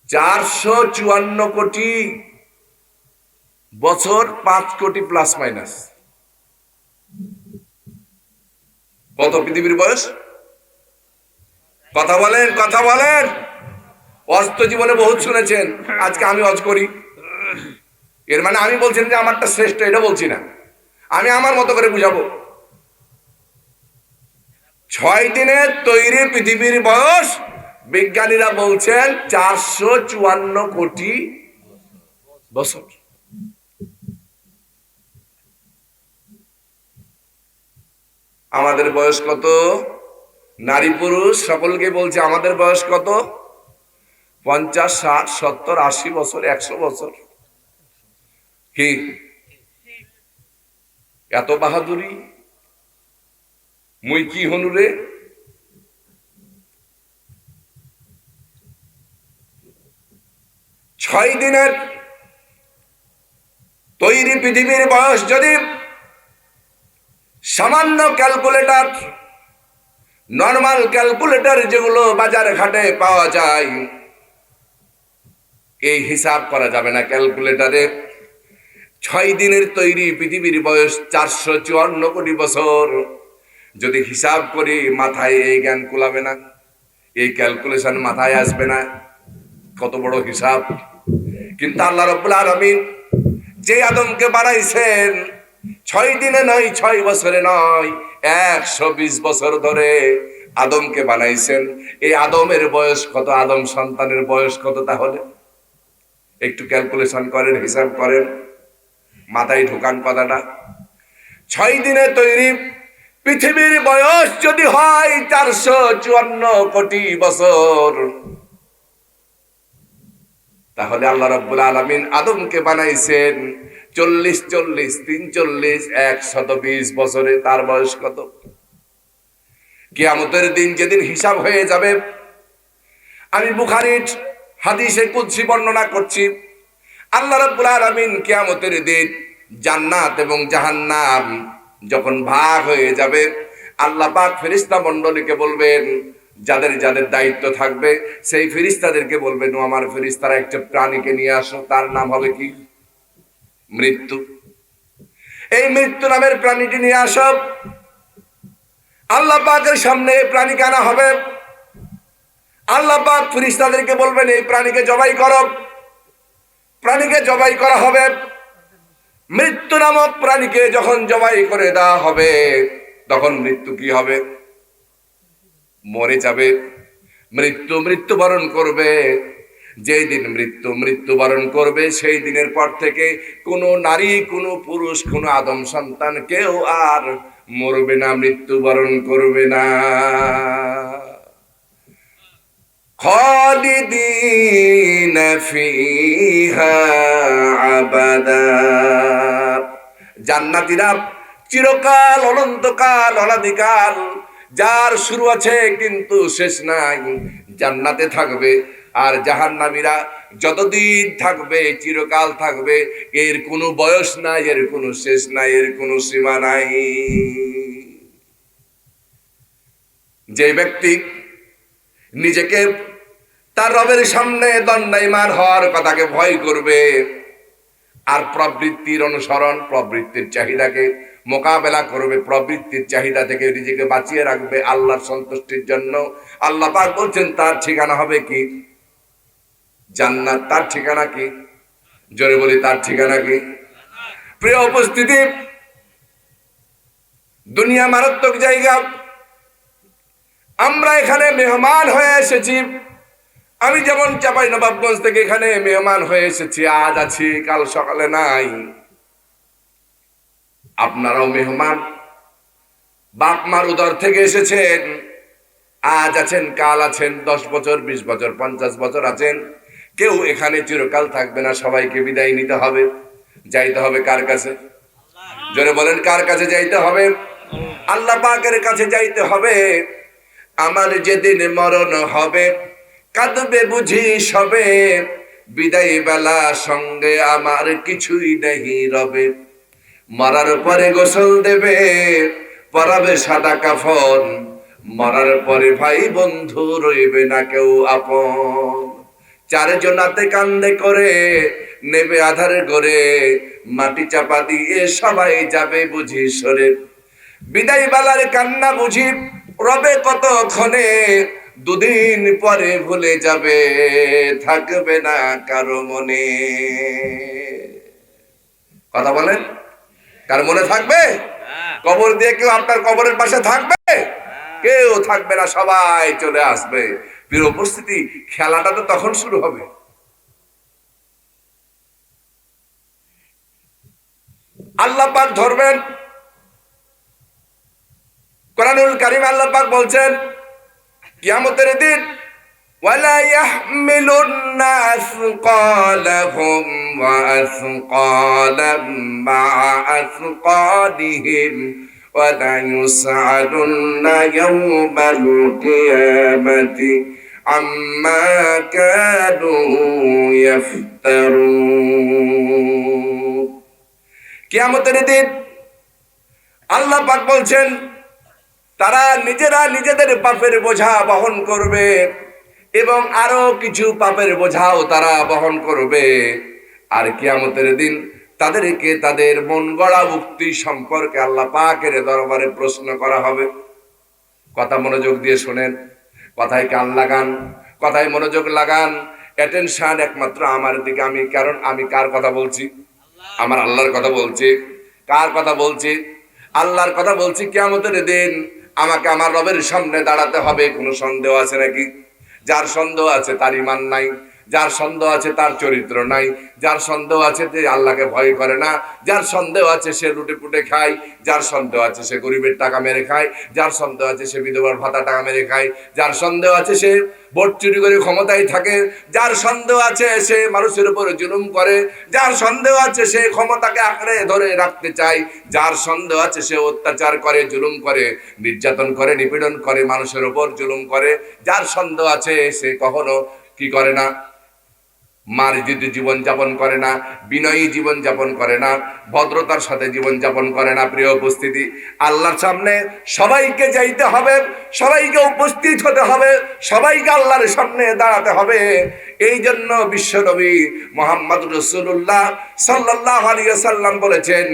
454 কোটি বছর, 5 কোটি প্লাস মাইনাস। কত পৃথিবীর বয়স? কথা বলেন, কথা বলেন। অজ তো জীবনে বহুত শুনেছেন, আজকে আমি অজ করি। এর মানে আমি বলছি যে আমারটা শ্রেষ্ঠ, এটা বলছি না। আমি আমার মতো করে বুঝাবো। 6 দিনের তৈরি পৃথিবীর বয়স বিজ্ঞানীরা বলছেন 454 কোটি বছর। আমাদের বয়স কত? নারী পুরুষ সকলকে বলছে আমাদের বয়স কত? 50, 60, 70, 80 বছর, 100 বছর। কি এত বাহাদুরি? মুই কি হনুরে? ছয় দিনের তৈরি পৃথিবীর বয়স যদি সামান্য ক্যালকুলেটর, নর্মাল ক্যালকুলেটর যেগুলো বাজার ঘাটে পাওয়া যায়, এই হিসাব করা যাবে না ক্যালকুলেটরে। 6 দিনের তৈরি পৃথিবীর বয়স 454 কোটি বছর। যদি হিসাব করি মাথায় এই জ্ঞান কুলাবে না, এই ক্যালকুলেশন মাথায় আসবে না, কত বড় হিসাব। কিন্তু আল্লাহ রাব্বুল আলামিন যে আদমকে বানাইছেন 6 দিনে নয়, 6 বছরে নয়, 120 বছর ধরে আদমকে বানাইছেন। এই আদমের বয়স কত? আদম সন্তানের বয়স কত? তাহলে একটু ক্যালকুলেশন করেন, হিসাব করেন, মাথায় ঢোকান কথাটা। 6 দিনে তৈরি পৃথিবীর বয়স যদি হয় 454 কোটি বছর, তাহলে আল্লাহ রাব্বুল আলামিন আদমকে বানাইছেন 40, 40, 43, 120 বছরে। তার বয়স কত? কিয়ামতের দিন যেদিন হিসাব হয়ে যাবে, আমি বুখারীর হাদিসে কুদসি বর্ণনা করছি, আল্লাহ রাব্বুল আলামিন কিয়ামতের দিন জান্নাত এবং জাহান্নাম যখন ভাগ হয়ে যাবে, আল্লাহ পাক ফেরেশতা মণ্ডলীকে বলবেন, যাদের যাদের দায়িত্ব থাকবে সেই ফেরেশতাদেরকে বলবেন, ও আমার ফেরেশতারা একটা প্রাণীকে নিয়ে আসো, তার নাম হবে কি? মৃত্যু। এই মৃত্যু নামের প্রাণীটি নিয়ে আসো। আল্লাহ পাকের সামনে এই প্রাণীকে আনা হবে। আল্লাহ পাক ফেরেশতাদেরকে বলবেন, এই প্রাণীকে জবাই করো। প্রাণীকে জবাই করা হবে। মৃত্যু নামক প্রাণীকে যখন জবাই করে দেওয়া হবে, তখন মৃত্যু কি হবে? মরে যাবে। মৃত্যু মৃত্যুবরণ করবে। যেই দিন মৃত্যু মৃত্যুবরণ করবে, সেই দিনের পর থেকে কোনো নারী, কোনো পুরুষ, কোনো আদম সন্তান কেউ আর মরবে না, মৃত্যুবরণ করবে না। খালিদিনা ফিহা আবাদা। জান্নাতীরা চিরকাল, অনন্তকাল, অনাদিকাল, যার শুরু আছে কিন্তু শেষ নাই, জান্নাতে থাকবে। আর জাহান্নামীরা যতদিন থাকবে চিরকাল থাকবে। এর কোনো বয়স নাই, এর কোনো শেষ নাই, এর কোনো সীমা নাই। যে ব্যক্তি নিজেকে তার রবের সামনে দণ্ডায়মান হওয়ার কথাকে ভয় করবে, আর প্রবৃত্তির অনুসরণ, প্রবৃত্তির চাহিদাকে মোকাবেলা করবে, প্রবৃত্তির চাহিদা থেকে নিজেকে বাঁচিয়ে রাখবে আল্লাহর সন্তুষ্টির জন্য, আল্লাহ পাক বলছেন তার ঠিকানা হবে কি? জান্নাত। তার ঠিকানা কি? জোরে বলি, তার ঠিকানা কি? প্রিয় উপস্থিতি, দুনিয়া মারাত্মক জায়গা। আমরা এখানে মেহমান হয়ে এসেছি। আমি যেমন চাঁপাইনবাবগঞ্জ থেকে এখানে মেহমান হয়ে এসেছি, আজ আছি, কাল সকালে নাই। আপনারাও মেহমান, বাপ মার উদর থেকে এসেছেন, আজ আছেন, কাল আছেন, 10 বছর, 20 বছর, 50 বছর আছেন। কেউ এখানে চিরকাল থাকবে না, সবাইকে বিদায় নিতে হবে। যাইতে হবে কার কাছে? জোরে বলেন, কার কাছে যাইতে হবে? আল্লাহ পাকের কাছে যাইতে হবে। আমার যেদিন মরণ হবে, কাঁদবে বুঝি সবে, বিদায় বেলা সঙ্গে আমার কিছুই নেই রবে। মরার পরে গোসল দেবে, পরাবে সাদা কাফন, মরার পরে ভাই বন্ধু রইবে না কেউ আপন। চারজনাতে কান্দে করে নেবে আধার গড়ে, মাটি চাপা দিয়ে সবাই যাবে বুঝি সরে। বিদায় বেলার কান্না বুঝি রবে কতক্ষণে, দুদিন পরে ভুলে যাবে, থাকবে না কারো মনে। কথা বলেন, কার মনে থাকবে? কবর দিয়ে কেউ আপনার কবরের পাশে থাকবে? কেউ থাকবে না, সবাই চলে আসবে। প্রিয় উপস্থিতি, খেলাটা তো তখন শুরু হবে। আল্লাহ পাক ধরবেন, কোরআনুল কারীম আল্লাহ পাক বলছেন কিয়ামতের দিন ওয়ালা ইয়াহমিলুন্না আসকালাহুম ওয়া আসকালাম মা'a আসকালিহিম ওয়া লা ইউসআলুন্না ইয়াওমাল কিয়ামাতি আম্মা কানু ইফতারুন। কিয়ামতের দিন আল্লাহ পাক বলছেন তারা নিজেরা নিজেদের পাপের বোঝা বহন করবে এবং আরো কিছু পাপের বোঝাও তারা বহন করবে। আর কিয়ামতের দিন তাদেরকে তাদের মন গড়া উক্তি সম্পর্কে আল্লাহ পাকের দরবারে প্রশ্ন করা হবে। কথা মনোযোগ দিয়ে শোনেন, কথায় কান লাগান, কথায় মনোযোগ লাগান, অ্যাটেনশন একমাত্র আমার দিকে। কারণ আমি কার কথা বলছি? আমার আল্লাহর কথা বলছি। কার কথা বলছি? আল্লাহর কথা বলছি। কিয়ামতের দিন আমাকে আমার রবের সামনে দাঁড়াতে হবে। কোনো সন্দেহ আছে নাকি? যার সন্দেহ আছে তার ঈমান নাই, যার সন্দেহ আছে তার চরিত্র নাই, যার সন্দেহ আছে যে আল্লাহকে ভয় করে না, যার সন্দেহ আছে সে লুটে পুটে খায়, যার সন্দেহ আছে সে গরিবের টাকা মেরে খায়, যার সন্দেহ আছে সে বিধবার ভাতা টাকা মেরে খায়, যার সন্দেহ আছে সে ভোট চুরি করে ক্ষমতায় থাকে, যার সন্দেহ আছে সে মানুষের উপরে জুলুম করে, যার সন্দেহ আছে সে ক্ষমতাকে আঁকড়ে ধরে রাখতে চায়, যার সন্দেহ আছে সে অত্যাচার করে, জুলুম করে, নির্যাতন করে, নিপীড়ন করে, মানুষের উপর জুলুম করে, যার সন্দেহ আছে সে কখনো কি করে না, মার্জিত জীবন যাপন করে না, বিনয়ী জীবন যাপন করে না, ভদ্রতার সাথে জীবন যাপন করে না। প্রিয় উপস্থিতি, আল্লাহর সামনে সবাইকে যাইতে হবে, সবাইকে উপস্থিত হতে হবে, সবাইকে আল্লাহর সামনে দাঁড়াতে হবে। এই জন্য বিশ্বনবী মুহাম্মদ রাসূলুল্লাহ সাল্লাল্লাহু আলাইহি ওয়াসাল্লাম বলেছেন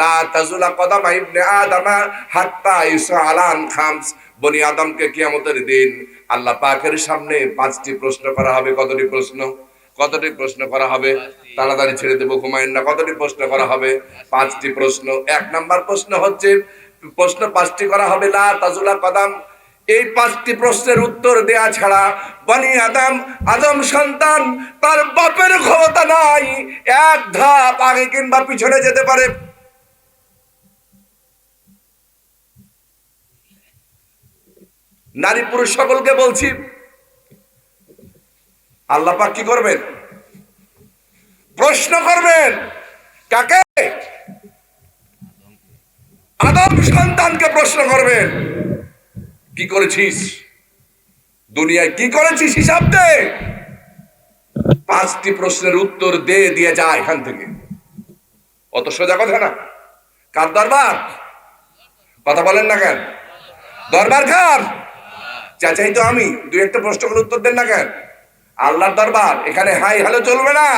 লা তাজুলা কদামা ইবনে আদামা হাত্তা ইউসআলা আন খামস। বনি আদমকে কিয়ামতের দিন আল্লাহ পাকের সামনে 5টি প্রশ্ন করা হবে। কতটি প্রশ্ন? কতটি প্রশ্ন করা হবে? তাড়াতাড়ি ছেড়ে দেবো, ঘুমায়েন না। কতটি প্রশ্ন করা হবে? 5টি প্রশ্ন। 1 নাম্বার প্রশ্ন হচ্ছে, প্রশ্ন 5টি করা হবে লা তাজুলা কদাম। এই 5টি প্রশ্নের উত্তর দেয়া ছাড়া বনি আদম সন্তান তার বাপের ক্ষমতা নাই এক ধাপ আগে কিংবা পিছনে যেতে পারে। নারী পুরুষ সকলকে বলছি, আল্লাহ পাক কি করবেন? প্রশ্ন করবেন। কাকে? আদম সন্তানকে প্রশ্ন করবেন, কি করেছিস দুনিয়ায়, কি করেছিস হিসাব দে। 5টি প্রশ্নের উত্তর দিয়ে যা এখান থেকে। অত সোজা কথা না। কার দরবার? কথা বলেন না কেন? দরবার কার? চাচাই তো আমি। 2-1টা প্রশ্নের উত্তর দেন না কেন? আল্লাহর দরবার। এখানে হাই হ্যালো চলবে না,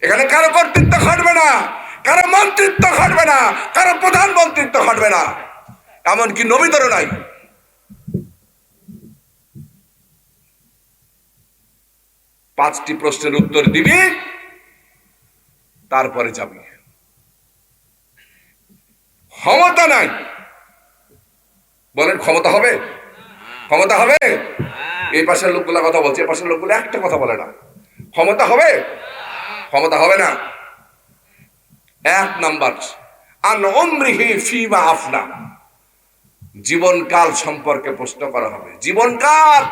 এখানে কারো কর্তৃত্ব খাটবে না, কারো মন্ত্রিত্ব খাটবে না, কারো প্রধানমন্ত্রিত্ব খাটবে না, এমনকি নবীদেরও নাই। 5টি প্রশ্নের উত্তর দিবি, তারপরে যাবি। ক্ষমতা নাই। বলেন ক্ষমতা হবে? ক্ষমতা হবে? এই পাশের লোকগুলা কথা বলছে, এই পাশের লোকগুলো একটা কথা বলে না। ক্ষমতা হবে? ক্ষমতা হবে না। 1 নাম্বার, আন উমরিহি ফিমা আফনা। জীবনকাল সম্পর্কে প্রশ্ন করা হবে। জীবনকাল,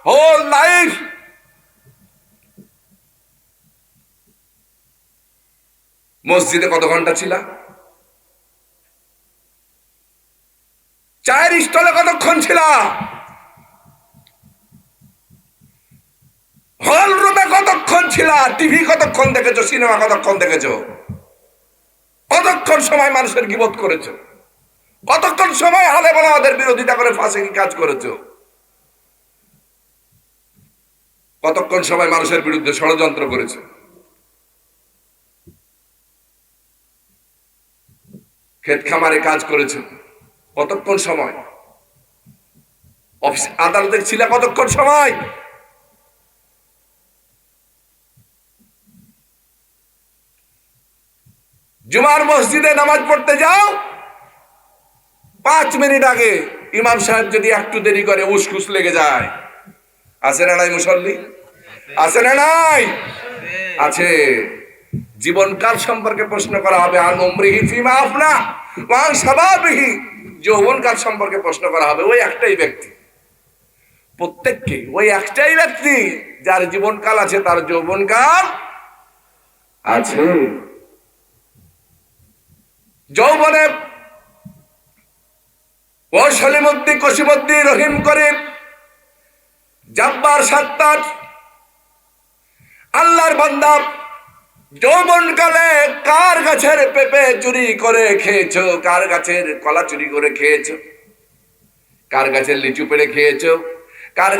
হোল লাইফ। মসজিদে কত ঘন্টা ছিল? চায়ের স্টলে কতক্ষণ ছিল? হল রুমে কতক্ষণ ছিল? টিভি কতক্ষণ দেখেছো? সিনেমা কতক্ষণ দেখেছো? কতক্ষণ সময় মানুষের গীবত করেছো? কতক্ষণ সময় আলেম ওলামাদের বিরোধিতা করে ফাঁসিকি কাজ করেছো? কতক্ষণ সময় মানুষের বিরুদ্ধে ষড়যন্ত্র করেছো? ক্ষেত খামারে কাজ করেছো কতক্ষণ সময়? অফিস আদালতে ছিল কতক্ষণ সময়? জুমার মসজিদে নামাজ পড়তে যাও, 5 মিনিট আগে ইমাম সাহেব যদি একটু দেরি করে উসকুস লেগে যায়। আছে না নাই মুসল্লি? আছে না নাই? আছে। জীবনকাল সম্পর্কে প্রশ্ন করা হবে। আন উমরিহি ফিমা আফনা ওয়া আন শাবাবিহি যৌবনকাল সম্পর্কে প্রশ্ন করা হবে ওই একটাই ব্যক্তি, প্রত্যেককে ওই একটাই ব্যক্তি যার জীবনকাল আছে, তার যৌবনকাল আছে। যৌবনে ও সলিমুদ্দিন কসিমুদ্দিন রহিম করিম জাব্বার সাত্তার আল্লাহর বান্দা, যৌবনকালে কার গাছের পেঁপে চুরি করে খেয়েছো, কার গাছের কলা চুরি করে খেয়েছো, কার গাছের লিচু পেড়ে খেয়েছো, কার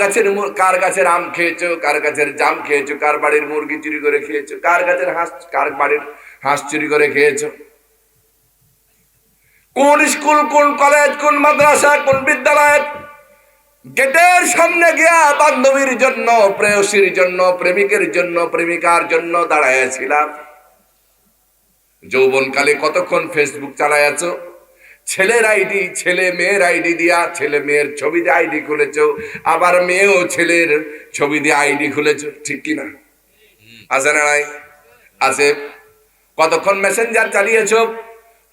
গাছের আম খেয়েছো, কার গাছের জাম খেয়েছো, কার বাড়ির মুরগি চুরি করে খেয়েছো, কার বাড়ির হাঁস চুরি করে খেয়েছো, কোন স্কুল, কোন কলেজ, কোন মাদ্রাসা, কোন বিদ্যালয় গেটের সামনে গিয়া বান্ধবীর জন্য, প্রেয়সীর জন্য, প্রেমিকের জন্য, প্রেমিকার জন্য দাঁড়াইয়াছিলাম। যৌবনকালে কতক্ষণ ফেসবুক চালাইয়াছ, ছেলের আইডি, ছেলে মেয়ের আইডি দিয়া ছেলে মেয়ের ছবি দিয়ে আইডি খুলেছ, আবার মেয়েও ছেলের ছবি দিয়ে আইডি খুলেছ, ঠিক কিনা? আছে না নাই? আছে। কতক্ষণ মেসেঞ্জার চালিয়েছ,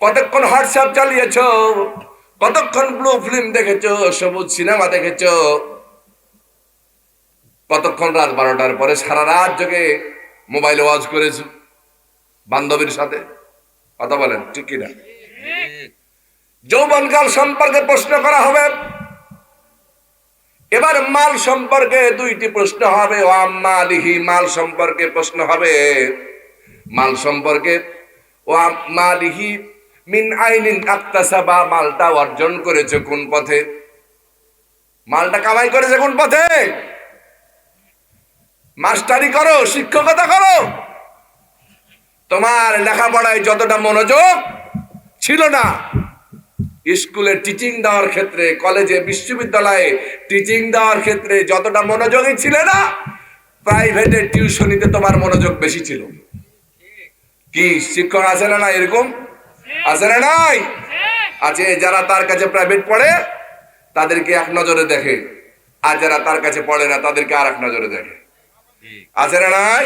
কতক্ষণ হোয়াটসঅ্যাপ চালিয়েছ, কতক্ষণ ব্লু ফিল্ম দেখেছো, সবুজ সিনেমা দেখেছো, কতক্ষণ রাত 12টার পরে সারা রাত জেগে মোবাইল ওয়াচ করেছো বান্ধবীর সাথে। কথা বলেন, ঠিক কিনা? যৌবনকাল সম্পর্কে প্রশ্ন করা হবে। এবার মাল সম্পর্কে দুইটি প্রশ্ন হবে। ও আম্মালিহি, মাল সম্পর্কে প্রশ্ন হবে। মাল সম্পর্কে ও আম্মালিহি মিন আইনিন আকতাসাবা, মালটা অর্জন করেছে কোন পথে, মালটা কামাই করেছে কোন পথে। মাস্টারি করো, শিক্ষকতা করো, তোমার লেখাপড়ায় যতটা মনোযোগ ছিল না, স্কুলে টিচিং দেওয়ার ক্ষেত্রে, কলেজে বিশ্ববিদ্যালয়ে টিচিং দেওয়ার ক্ষেত্রে যতটা মনোযোগী ছিল না, প্রাইভেটে টিউশনিতে তোমার মনোযোগ বেশি ছিল। কি শিক্ষক আছে না? এরকম আছে না নাই? আছে। যারা তার কাছে প্রাইভেট পড়ে তাদেরকে এক নজরে দেখে, আর যারা তার কাছে পড়ে না তাদেরকে আর এক নজরে দেখে। আছে না নাই?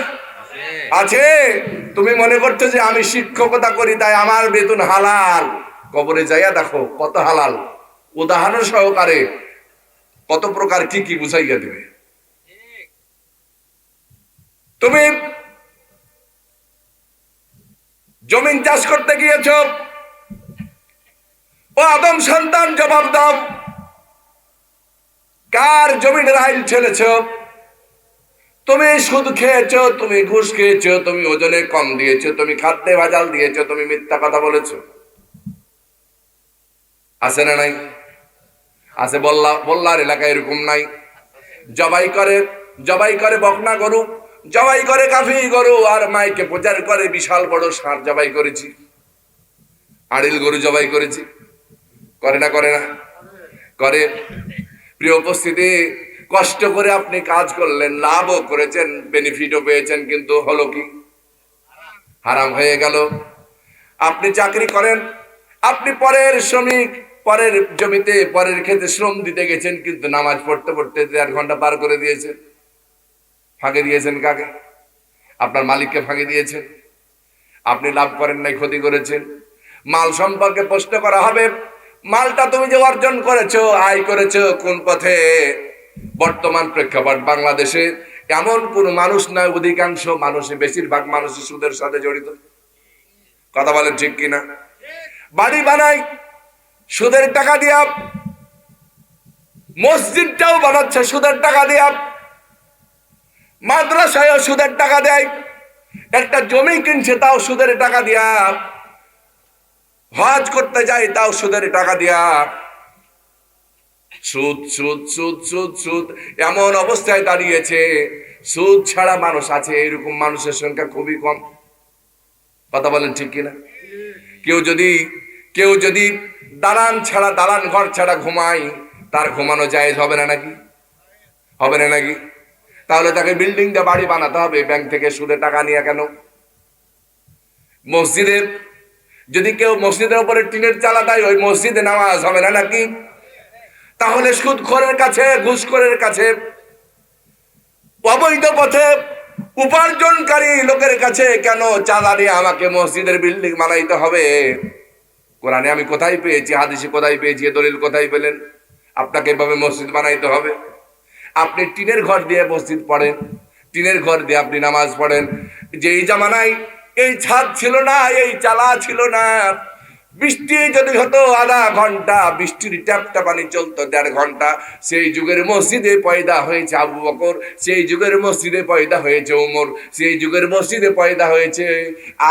আছে। তুমি মনে করছো যে আমি শিক্ষকতা করি তাই আমার বেতন হালাল, কবরে যাইয়া দেখো কত হালাল, উদাহরণ সহকারে কত প্রকার কি কি বুঝাইয়া দেবে। তুমি জমিন চাষ করতে গিয়েছ, ও আদম সন্তান জবাব দাও, কার জমিনের আইল ছেলেছ? তুমি সুদ খেয়েছ, তুমি ঘুষ খেয়েছ, তুমি ওজনে কম দিয়েছ, তুমি খাদ্যে ভেজাল দিয়েছ, তুমি মিথ্যা কথা বলেছ। আছে না নাই? আছে। বল্লার এলাকায় এরকম নাই? জবাই করে বকনা গরু, জবাই করে কাফি গরু, আর মাইকে প্রচার করে বিশাল বড় ষাঁড় জবাই করেছি, আড়িল গরু জবাই করেছি। করে না? করে না? করে। প্রিয় উপস্থিতি, কষ্ট করে আপনি কাজ করলেন, লাভও করেছেন, বেনিফিটও পেয়েছেন, কিন্তু হলো কি? হারাম হয়ে গেল। আপনি চাকরি করেন, আপনি পরের শ্রমিক, পরের জমিতে পরের ক্ষেতে শ্রম দিতে গেছেন, কিন্তু নামাজ পড়তে পড়তে 1.5 ঘন্টা পার করে দিয়েছেন। ফাঁকি দিয়েছেন কাকে? আপনার মালিককে ফাঁকি দিয়েছেন। আপনি লাভ করেন নাই, ক্ষতি করেছেন। মাল সম্পর্কে প্রশ্ন করা হবে। মালটা তুমি যে অর্জন করেছো, আয় করেছো কোন পথে? বর্তমান প্রেক্ষাপট বাংলাদেশে এমন কোন মানুষ নয়, অধিকাংশ মানুষই, বেশিরভাগ মানুষই সুদের সাথে জড়িত। কথা বলেন, ঠিক কিনা? বাড়ি বানায় সুদের টাকা দিয়া, মসজিদটাও বানাচ্ছে সুদের টাকা দিয়া, মাদ্রাসায়ও সুদের টাকা দেয়, একটা জমি কিনছে তাও সুদের টাকা দিয়া, হজ করতে যায় তাও সুদের টাকা দিয়া। সুদ সুদ সুদ সুদ সুদ, এমন অবস্থায় দাঁড়িয়েছে সুদ ছাড়া মানুষ আছে এরকম মানুষের সংখ্যা খুবই কম। কথা বলেন, ঠিক কিনা? কেউ যদি দালান ঘর ছাড়া ঘুমায়, তার ঘুমানো জায়েজ হবে না নাকি? হবে না নাকি? তাহলে তাকে বিল্ডিং দিয়ে বাড়ি বানাতে হবে, ব্যাংক থেকে সুদে টাকা নিয়ে কেন? যদি কেউ মসজিদের উপরে টিনের চালা দেয়, ওই মসজিদে নামাজ হবে না নাকি? তাহলে সুদখোরের কাছে, ঘুষখোরের কাছে, অবৈধ পথে উপার্জনকারী লোকের কাছে কেন চাঁদা দিয়ে আমাকে মসজিদের বিল্ডিং বানাইতে হবে? কোরআনে আমি কোথায় পেয়েছি, হাদিসে কোথায় পেয়েছি, এ দলিল কোথায় পেলেন? আপনাকে এভাবে মসজিদ বানাইতে হবে? আপনি টিনের ঘর দিয়ে মসজিদ পড়েন, টিনের ঘর দিয়ে আপনি নামাজ পড়েন। যেই জামানায় এই ছাদ ছিল না, এই চালা ছিল না, বৃষ্টি যদি হতো আধা ঘন্টা, বৃষ্টির ট্যাপটা পানি চলতো 1.5 ঘন্টা, সেই যুগের মসজিদে পয়দা হয়েছে আবু বকর, সেই যুগের মসজিদে পয়দা হয়েছে ওমর, সেই যুগের মসজিদে পয়দা হয়েছে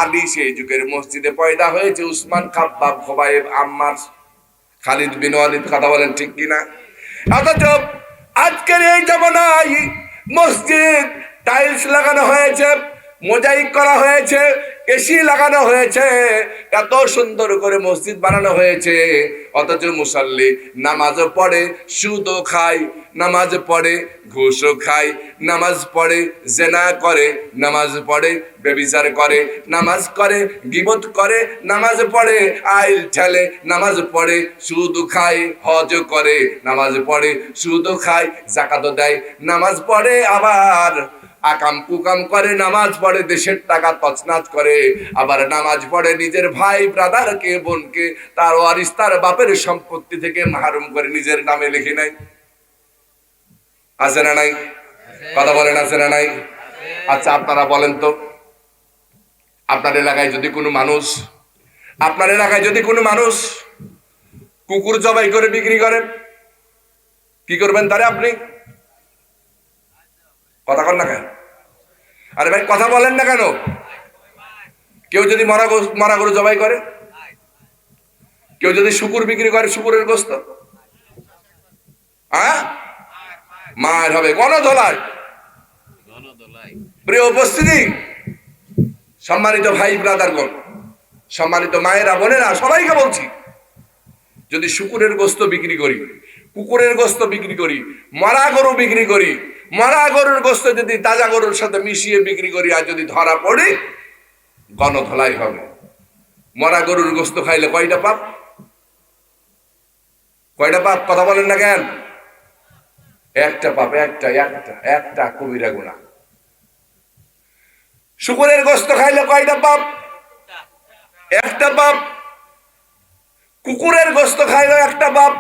আলী, সেই যুগের মসজিদে পয়দা হয়েছে উসমান, খাব্বাব, খোবাইব, আম্মার, খালিদ বিন ওয়ালিদ। কথা বলেন ঠিক কিনা? অথচ আজকের এই জামানায় মসজিদ টাইলস লাগানো হয়েছে, মোজাইক করা হয়েছে, এসি লাগানো হয়েছে, এত সুন্দর করে মসজিদ বানানো হয়েছে, অথচ মুসাল্লি নামাজও পড়ে, সুদও খায়, নামাজ পড়ে, ঘুষও খায়, নামাজ পড়ে, জেনা করে, নামাজ পড়ে, ব্যভিচার করে, নামাজ করে, গীবত করে, নামাজ পড়ে, আইল ঠেলে, নামাজ পড়ে, সুদ খায়, হজ করে, নামাজ পড়ে, সুদও খায়, যাকাতও দেয়, নামাজ পড়ে, আবার আকাম কুকাম করে, নামাজ পড়ে, দেশের টাকা তছনাছ করে, আবার নামাজ পড়ে নিজের ভাই ব্রাদারকে, বোনকে, তার ওয়ারিস, তার বাপের সম্পত্তি থেকে মাহরুম করে নিজের নামে লিখে নাই। আছে না নাই? কথা বলেন, আছে না নাই? আচ্ছা আপনারা বলেন তো, আপনার এলাকায় যদি কোনো মানুষ, আপনার এলাকায় যদি কোনো মানুষ কুকুর জবাই করে বিক্রি করে, কি করবেন তারে আপনি? কথা কন না কেন? আরে ভাই কথা বলেন না কেন? কেউ যদি মরা গরু জবাই করে, কেউ যদি শুকুর বিক্রি করে, শুকুরের গোস্ত, হ্যাঁ মার হবে, গণধোলাই। প্রিয় উপস্থিতি, সম্মানিত ভাই ব্রাদারগণ, সম্মানিত মায়েরা, বোনেরা, সবাইকে বলছি, যদি শুকুরের গোস্ত বিক্রি করি, কুকুরের গোস্ত বিক্রি করি, মরা গরু বিক্রি করি, মরা গরুর গোস্ত যদি তাজা গরুর সাথে মিশিয়ে বিক্রি করি, আর যদি ধরা পড়ি, গণধোলাই হবে। মরা গরুর গোস্ত খাইলে কয়টা পাপ? কয়টা পাপ? কথা বলেন না কেন? একটা পাপ, একটা কবিরা গুনাহ। শুকুরের গোস্ত খাইলে কয়টা পাপ? একটা পাপ। কুকুরের গোস্ত খাইলে একটা পাপ।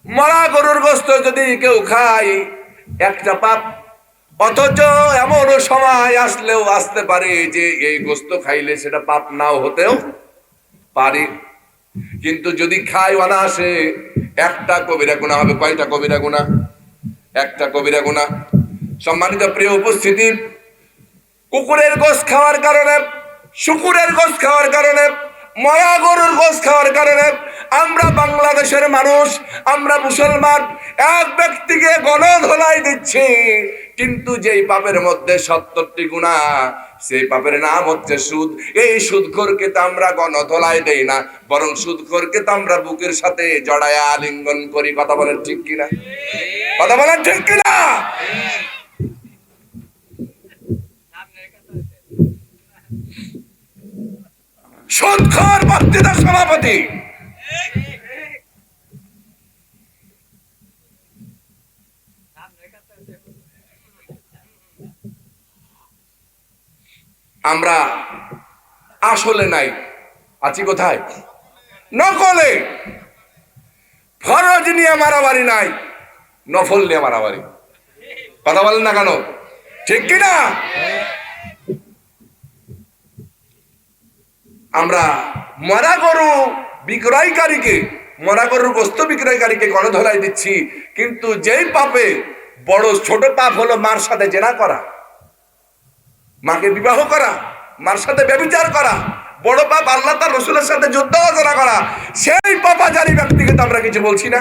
মরা গরুর গোস্ত যদি কেউ খায়, একটা পাপ। অথচ এমনও সময় আসলেও আসতে পারে যে এই গোস্ত খাইলে সেটা পাপ নাও হতেও পারে, কিন্তু যদি খায় অনায়াসে, একটা কবিরা গুনাহ হবে। কয়টা কবিরা গুনাহ? একটা কবিরা গুনাহ। সম্মানিত প্রিয় উপস্থিতি, কুকুরের গোশত খাওয়ার কারণে, শুকুরের গোশত খাওয়ার কারণে, মরা গরুর গোশত খাওয়ার কারণে আমরা বাংলাদেশের মানুষ, আমরা মুসলমান, এক ব্যক্তিকে গণধোলাই দিচ্ছি, কিন্তু যেই পাপের মধ্যে 70টি গুনাহ, সেই পাপের নাম হচ্ছে সুদ। এই সুদখোরকে তো আমরা গণধোলাই দেই না, বরং সুদখোরকে তো আমরা বুকের সাথে জড়ায়া আলিঙ্গন করি। কথা বলেন ঠিক কিনা? কথা বলেন ঠিক কিনা? সুদখোর মসজিদের সভাপতি, আমরা আসলে নাই, আছি কোথায়? নকলে। ফরজ নিয়ে মারামারি নাই, নফল নিয়ে মারামারি। কথা বলেন না কেন? ঠিক কিনা? আমরা মরা গরু বিক্রয়কারীকে, মরা গরুর গোস্ত বিক্রয়কারীকে গণধোলাই দিচ্ছি, কিন্তু যেই পাপে বড় ছোট পাপ হলো মার সাথে জেনা করা, মাকে বিবাহ করা, মার সাথে ব্যভিচার করা, বড় পাপ আল্লাহ তার রসুলের সাথে যুদ্ধ আলোচনা করা, সেই পাপাচারী ব্যক্তিকে তো আমরা কিছু বলছি না।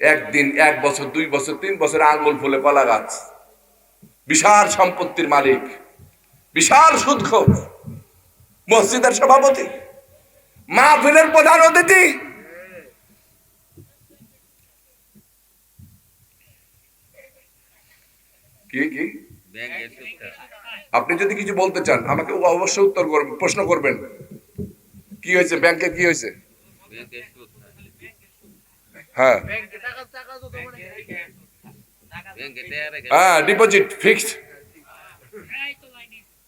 একদিন, 1 বছর, 2 বছর, 3 বছর আঙ্গুল ফুলে কলা গাছ, বিশাল সম্পত্তির মালিক, বিশাল সুদখোর, মসজিদের সভাপতি, মাহফিলের প্রধান অতিথি, কি আপনি যদি কিছু বলতে চান আমাকে অবশ্যই উত্তর করবেন, প্রশ্ন করবেন। কি হয়েছে ব্যাংকে? কি হয়েছে? হ্যাঁ হ্যাঁ, ডিপোজিট ফিক্সড।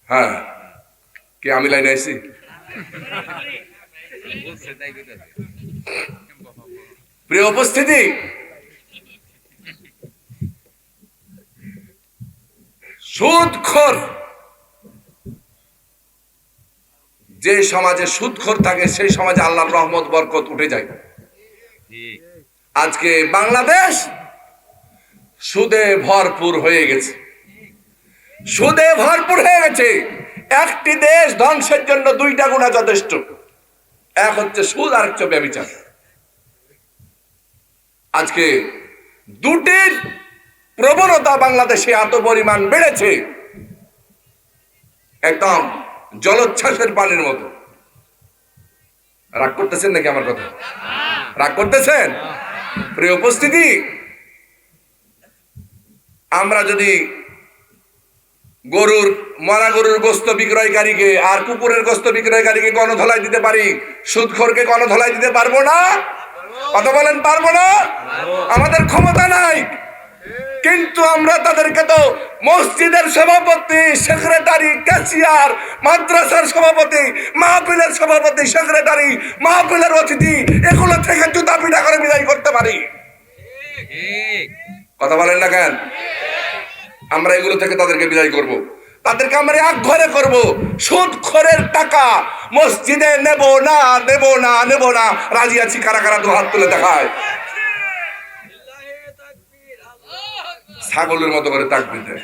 হ্যাঁ, কি আমি লাইনে আইছি? প্রিয় উপস্থিতি, সুদখোর, যে সমাজে সুদখোর থাকে সেই সমাজে আল্লাহর রহমত বরকত উঠে যায়। আজকে বাংলাদেশ সুদে ভরপুর হয়ে গেছে, সুদে ভরপুর হয়ে গেছে। একটি দেশ ধ্বংসের জন্য দুইটা গুণা যথেষ্ট, এক হচ্ছে সুদ আর হচ্ছে ব্যভিচার। আজকে দুটির প্রবণতা বাংলাদেশে এত পরিমাণ বেড়েছে, একদম জলোচ্ছ্বাসের পানির মতো। রাগ করতেছেন নাকি আমার কথা? রাগ করতেছেন? প্রিয় উপস্থিতি, আমরা যদি মরা গরুর গোস্ত বিক্রয়কারীকে আর কুকুরের গোস্ত বিক্রয়কারীকে গণধোলাই দিতে পারি, সুদখোরকে গণধোলাই দিতে পারবো না? কথা বলেন, পারবো না? আমাদের ক্ষমতা নাই, কিন্তু আমরা তাদেরকে তো মসজিদের সভাপতি, সেক্রেটারি, ক্যাশিয়ার, মাদ্রাসার সভাপতি, মাহফিলের সভাপতি, সেক্রেটারি, মাহফিলের অতিথি, এগুলো থেকে জুতা পিটা করে বিদায় করতে পারি। কথা বলেন না কেন? আমরা এগুলো থেকে তাদেরকে বিদায় করব, তাদেরকে আমরা এক ঘরে করবো। সুদখোরের টাকা মসজিদে নেব না, নেব না, নেব না। রাজি আছি কারা কারা? তো হাত তুলে দেখায়। ছাগলের মতো করে তাকবীর দেন,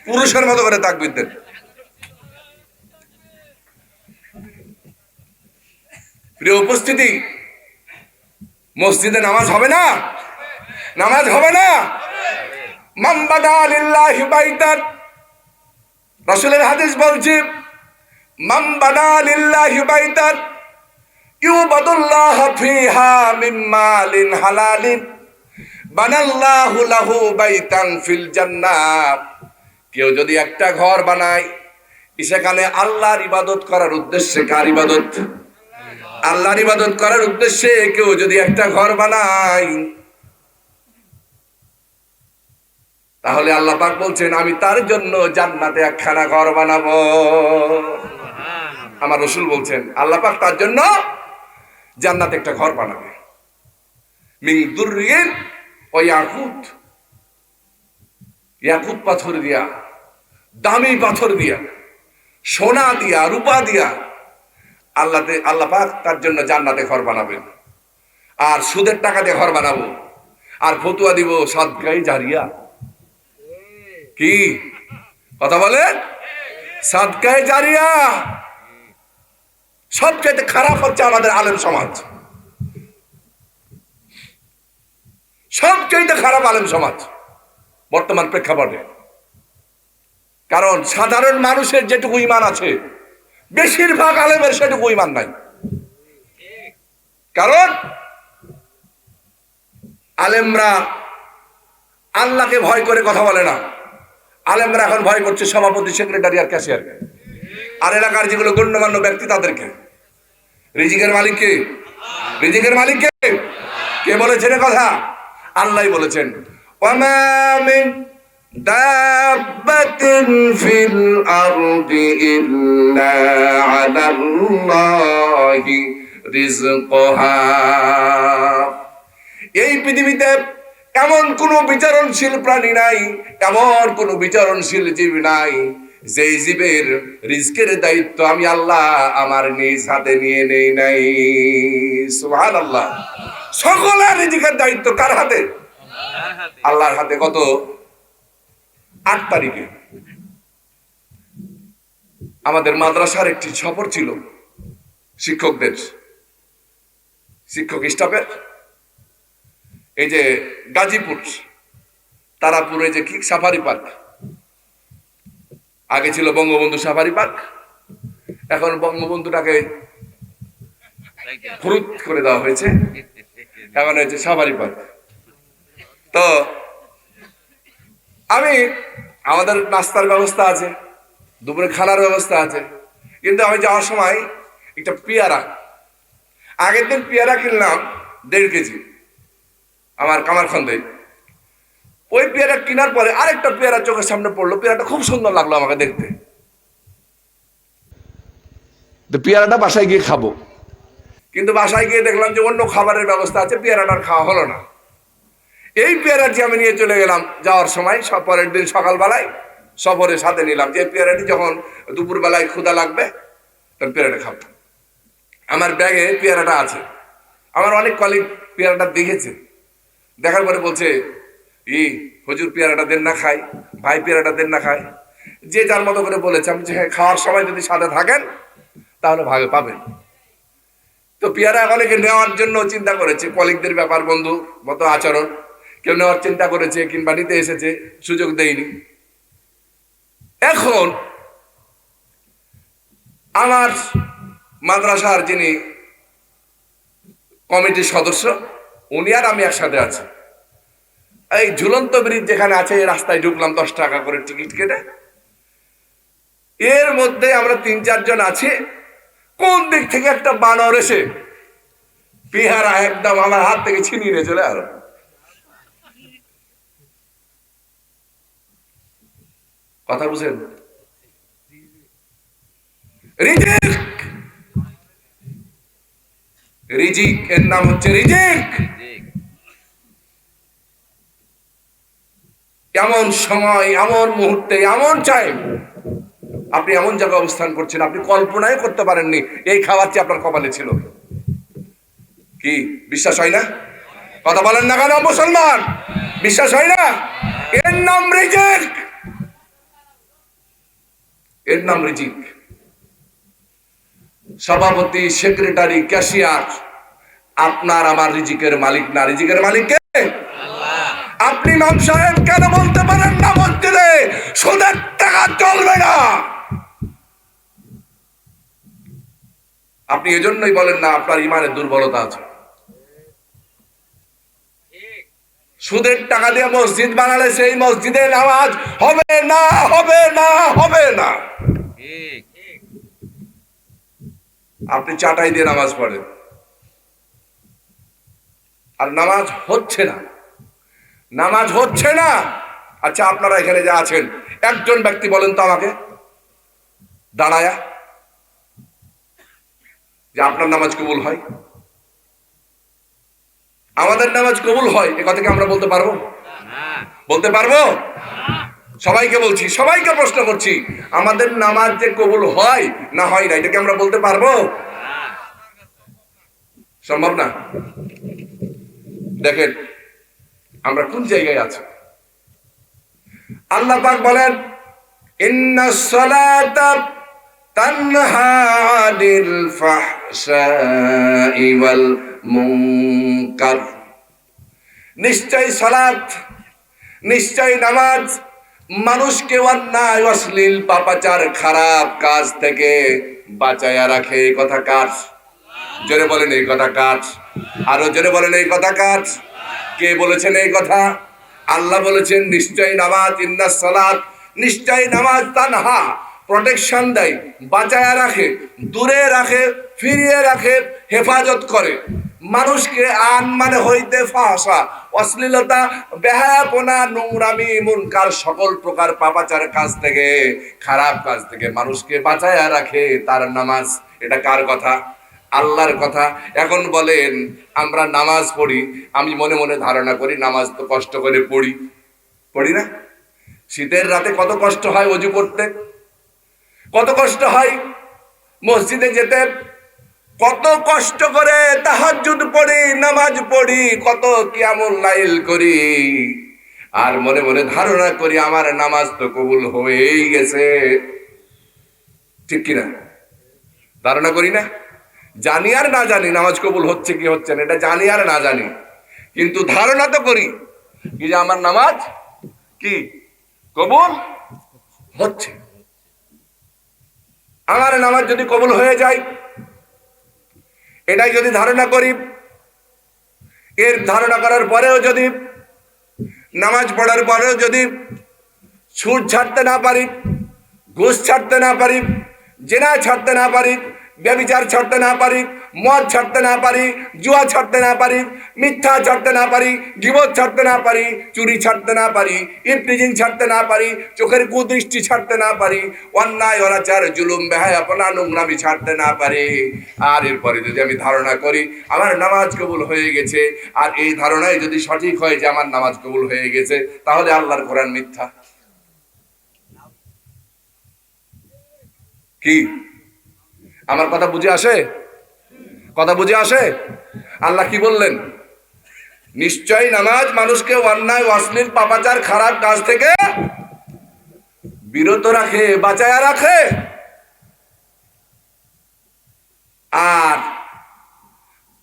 পুরুষের মতো করে তাকবীর দেন। প্রিয় উপস্থিতি, মসজিদে নামাজ হবে না? নামাজ হবে না? মান বানা লিল্লাহি বাইতান, রাসূলের হাদিস বলছে, মান বানা লিল্লাহি বাইতান ইউবাদুল্লাহ ফিহা মিন মালিন হালালিন বানাল্লাহু লাহু বাইতান ফিল জান্নাহ। কেউ যদি একটা ঘর বানায়, সেখানে আল্লাহর ইবাদত করার উদ্দেশ্যে, কার ইবাদত? আল্লাহর ইবাদত করার উদ্দেশ্যে কেউ যদি একটা ঘর বানায়, তাহলে আল্লাহ পাক বলছেন, আমি তার জন্য জান্নাতে একখানা ঘর বানাবো। আমার রাসূল বলছেন, আল্লাহ পাক তার জন্য জান্নাতে একটা ঘর বানাবে। মিন দুররিন ও ইয়াকুত, ইয়াকুত পাথর দিয়া, দামি পাথর দিয়া, সোনা দিয়া, রূপা দিয়া আল্লাহ পাক তার জন্য জান্নাতে ঘর বানাবেন। আর সুদের টাকা দিয়ে ঘর বানাবো, আর ফতুয়া দিব সাদকায়ে জারিয়া। কি কথা বলেন? সাদকায়ে জারিয়া। সবচেয়ে খারাপ হচ্ছে আমাদের আলেম সমাজ, সবচেয়ে খারাপ আলেম সমাজ বর্তমান প্রেক্ষাপটে। কারণ সাধারণ মানুষের যেটুকু ঈমান আছে, বেশিরভাগ আলেমের সেটুকু ঈমান নাই। কারণ আলেমরা আল্লাহকে ভয় করে কথা বলে না, আলেমরা এখন ভয় করছে সভাপতি, সেক্রেটারি আর ক্যাশিয়ারকে, আর এলাকার যেগুলো গণ্যমান্য ব্যক্তি তাদেরকে। রিজিকের মালিককে, রিজিকের মালিককে কে বলেছেন কথা? আল্লাহই বলেছেন, ওয়ামা মিন দাব্বাতিন ফিল আরদি ইল্লা আলাল্লাহি রিজকুহা। এই পৃথিবীতে এমন কোন বিচারণশীল প্রাণী নাই, এমন কোন বিচারণশীল জীব নাই যেই জীবের রিজকের দায়িত্ব আমি আল্লাহ আমার নিজ হাতে নিয়ে নেই নাই। সুবহানাল্লাহ। সকলের রিজকের দায়িত্ব কার হাতে? আল্লাহর হাতে। কত? 8 তারিখে আমাদের মাদ্রাসার একটি সফর ছিল, শিক্ষকদের, শিক্ষক স্টাফের। এই যে গাজীপুর তারাপুরে যে কি সাফারি পার্ক, আগে ছিল বঙ্গবন্ধু সাফারি পার্ক, এখন বঙ্গবন্ধুটাকে ফুরুত করে দেওয়া হয়েছে, এখন হয়েছে সাফারি পার্ক। তো আমাদের নাস্তার ব্যবস্থা আছে, দুপুরে খানার ব্যবস্থা আছে, কিন্তু আমি যাওয়ার সময় একটা পেয়ারা, আগের দিন পেয়ারা কিনলাম 1.5 কেজি আমার কামারখন্দে। ওই পেয়ারা কেনার পরে আরেকটা পেয়ারা চোখের সামনে পড়লো, পেয়ারাটা খুব সুন্দর লাগলো আমাকে দেখতে। তো পেয়ারাটা বাসায় গিয়ে খাবো, কিন্তু বাসায় গিয়ে দেখলাম যে অন্য খাবারের ব্যবস্থা আছে, পেয়ারাটার খাওয়া হলো না। এই পেয়ারাটি আমি নিয়ে চলে গেলাম যাওয়ার সময়, পরের দিন সকালবেলায় সফরের সাথে নিলাম যে পেয়ারাটি যখন দুপুরবেলায় ক্ষুধা লাগবে তখন পেয়ারাটা খাবো। আমার ব্যাগে পেয়ারাটা আছে। আমার অনেক কলিগ পেয়ারাটা দেখেছে, দেখার পরে বলছে হুজুর পেয়ারাটা দেন না খাই, ভাই পেয়ারাটা দেন না খাই। যে যার মতো করে বলেছে। আমি যে খাওয়ার সময় যদি সাথে থাকেন তাহলে ভাগে পাবেন। তো পেয়ারা অনেকে নেওয়ার জন্য চিন্তা করেছে, কলিগদের ব্যাপার, বন্ধু মতো আচরণ, কেউ নেওয়ার চিন্তা করেছে কিংবা নিতে এসেছে, সুযোগ দেয়নি। এখন আমার মাদ্রাসার যিনি কমিটির সদস্য, উনি আর আমি একসাথে আছি। এই ঝুলন্ত ব্রিজ যেখানে আছে এই রাস্তায় ঢুকলাম 10 টাকা করে টিকিট কেটে। এর মধ্যে আমরা 3-4 জন আছি। কোন দিক থেকে একটা বানর এসে পেয়ারা একদম আমার হাত থেকে ছিনিয়ে নিয়ে চলে আলো। কথা বুঝেন? রিজিক, এর নাম হচ্ছে রিজিক। এমন সময়, এমন মুহূর্তে, এমন টাইম, আপনি এমন জায়গায় অবস্থান করছেন আপনি কল্পনাই করতে পারেননি এই খাবারটি আপনার কপালে ছিল। কি বিশ্বাস হয় না? কথা বলেন না কেন মুসলমান? বিশ্বাস হয় না? এর নাম রিজিক, এর নাম রিজিক। সভাপতি, সেক্রেটারি, ক্যাশিয়ার আপনার আমার রিজিকের মালিক না। রিজিকের মালিক কে? আল্লাহ। আপনি ইমাম সাহেব কেন বলতে পারেন না মসজিদে সুদের টাকা চলবে না? আপনি এজন্যই বলেন না, আপনার ইমানের দুর্বলতা আছে। সুদের টাকা দিয়ে মসজিদ বানালে সেই মসজিদে নামাজ হবে না, হবে না, হবে না। আপনি চাটাই দিয়ে নামাজ পড়েন আর নামাজ হচ্ছে না, নামাজ হচ্ছে না। আচ্ছা, আপনারা এখানে যা আছেন একজন ব্যক্তি বলেন তো আমাকে দাঁড়ায়া যে আপনার নামাজ কবুল হয়, আমাদের নামাজ কবুল হয়, এ কথা কি আমরা বলতে পারবো? বলতে পারবো? সবাইকে বলছি, সবাইকে প্রশ্ন করছি, আমাদের নামাজ যে কবুল হয় না হয় না, এটাকে আমরা বলতে পারবো? সম্ভব না। দেখেন আমরা কোন জায়গায় আছি। আল্লাহ পাক বলেন ইন্নাস সালাতা তানহা আনিল ফাহশাই ওয়াল মুনকার। নিশ্চয় সালাত, নিশ্চয় নামাজ মানুষকে অন্যায়, অশ্লীল, পাপাচার, খারাপ কাজ থেকে বাঁচায়া রাখে। এই কথা কার? জোরে বলেন এই কথা কার? আরো জোরে বলেন এই কথা কার? কে বলেছেন এই কথা? আল্লাহ বলেছেন নিশ্চয় নামাজ, ইন্নাস সালাত, নিশ্চয় নামাজ তানহা, প্রোটেকশন দেয়, বাঁচায়া রাখে, দূরে রাখে, ফিরিয়ে রাখে, হেফাজত করে মানুষকে আন মানে হইতে ফাহশা, অশ্লীলতা, বেহায়াপনা, নোংরামি, মুনকার, সকল প্রকার পাপাচার কাজ থেকে, খারাপ কাজ থেকে মানুষকে বাঁচায়া রাখে তার নামাজ। এটা কার কথা? আল্লাহর কথা। এখন বলেন আমরা নামাজ পড়ি, আমি মনে মনে ধারণা করি নামাজ তো কষ্ট করে পড়ি, পড়ি না? শীতের রাতে কত কষ্ট হয় ওযু করতে, কত কষ্ট হয় মসজিদে যেতে, কত কষ্ট করে তাহাজ্জুদ পড়ি, নামাজ পড়ি, কত কিয়ামুল লাইল করি, আর মনে মনে ধারণা করি আমার নামাজ তো কবুল হয়েই গেছে। ঠিক কিনা? ধারণা করি না? জানি আর না জানি নামাজ কবুল হচ্ছে কি হচ্ছে না, এটা জানি আর না জানি, কিন্তু ধারণা তো করি কি যে আমার নামাজ কি কবুল হচ্ছে। আমার নামাজ যদি কবুল হয়ে যায়, এটাই যদি ধারণা করি, এর ধারণা করার পরেও যদি নামাজ পড়ার পরেও যদি সুদ ছাড়তে না পারি, ঘুষ ছাড়তে না পারি, জেনা ছাড়তে না পারি, ব্যভিচার ছাড়তে না পারি, মদ ছাড়তে না পারি, জুয়া ছাড়তে না পারি, মিথ্যা ছাড়তে না পারি, গীবত ছাড়তে না পারি, চুরি ছাড়তে না পারি, ইফটিজিং ছাড়তে না পারি, চোখের কুদৃষ্টি ছাড়তে না পারি, অন্যায় অনাচার জুলুম বেহায়াপনা নোংরামি ছাড়তে না পারি, আর এরপরে যদি আমি ধারণা করি আমার নামাজ কবুল হয়ে গেছে, আর এই ধারণায় যদি সঠিক হয় যে আমার নামাজ কবুল হয়ে গেছে, তাহলে আল্লাহর কোরআন মিথ্যা। কি আমার কথা বুঝে আসে? কথা বুঝে আসে? আল্লাহ কি বললেন? নিশ্চয় নামাজ মানুষকে অন্যায় অশ্লীল পাপাচার খারাপ কাজ থেকে বিরত রাখে, বাঁচায়া রাখে। আর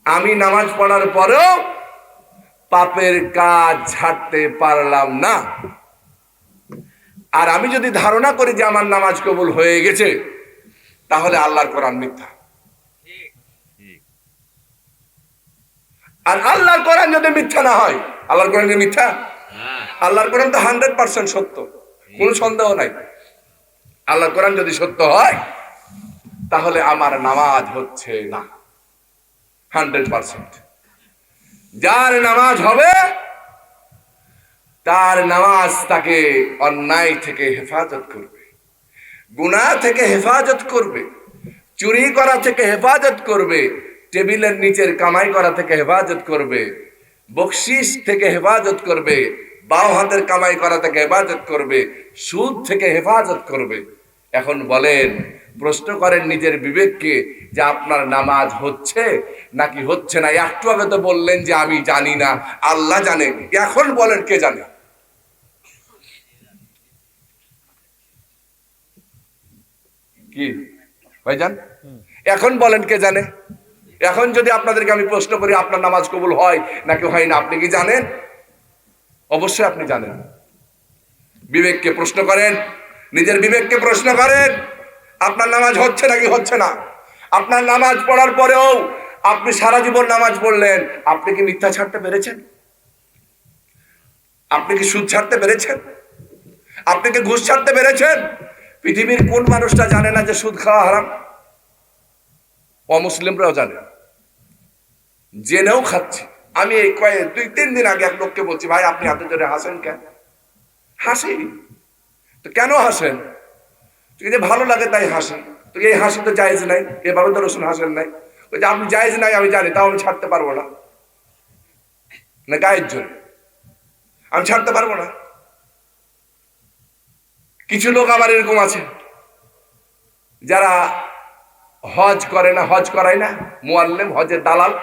আমি নামাজ পড়ার পরেও পাপের কাজ ছাড়তে পারলাম না, আর আমি যদি ধারণা করি যে আমার নামাজ কবুল হয়ে গেছে, তাহলে আল্লাহর কোরআন মিথ্যা। আর আল্লাহর কোরআন যদি মিথ্যা না হয়, আল্লাহর কোরআন মিথ্যা? আল্লাহর কোরআন তো 100% সত্য, কোনো সন্দেহ নাই। আল্লাহর কোরআন যদি সত্য হয়, তাহলে আমার নামাজ হচ্ছে না 100%। যার নামাজ হবে তার নামাজ তাকে অন্যায় থেকে হেফাজত করবে, গুনাহ থেকে হেফাজত করবে, চুরি করা থেকে হেফাজত করবে, টেবিলের নিচের কামাই করা থেকে হেফাজত করবে, বকশিশ থেকে হেফাজত করবে, বাও হাতের কামাই করা থেকে হেফাজত করবে, সুদ থেকে হেফাজত করবে। এখন বলেন, প্রশ্ন করেন নিজের বিবেককে যে আপনার নামাজ হচ্ছে নাকি হচ্ছে না। একটু আগে তো বললেন যে আমি জানি না, আল্লাহ জানে। এখন বলেন কে জানে? কি ভাইজান, এখন বলেন কে জানে? এখন যদি আপনাদেরকে আমি প্রশ্ন করি আপনার নামাজ কবুল হয় নাকি হয় না, আপনি কি জানেন? অবশ্যই আপনি জানেন। বিবেককে প্রশ্ন করেন, নিজের বিবেককে প্রশ্ন করেন, আপনার নামাজ হচ্ছে নাকি হচ্ছে না। আপনার নামাজ পড়ার পরেও আপনি সারা জীবন নামাজ পড়লেন, আপনি কি মিথ্যা ছাড়তে পেরেছেন? আপনি কি সুদ ছাড়তে পেরেছেন? আপনি কি ঘুষ ছাড়তে পেরেছেন? পৃথিবীর কোন মানুষটা জানে না যে সুদ খাওয়া হারাম? অমুসলিমরাও জানে, জেনেও খাচ্ছে। আমি এই 2-3 দিন আগে এক লোককে বলছি, ভাই আপনি এত জোরে হাসেন কেন? হাসি তো কেন হাসেন? তুই যে ভালো লাগে তাই হাসি। তো এই হাসি তো জায়েজ নাই, এভাবে তো রসুল হাসেন নাই। ওই যে আপনি জায়েজ নাই আমি জানি, তাও আমি ছাড়তে পারবো না, না গায়ের জন্য আমি ছাড়তে পারবো না। কিছু লোক আবার এরকম আছে যারা হজ করে না, হজ করায় না, মুআল্লিম, হজের দালাল,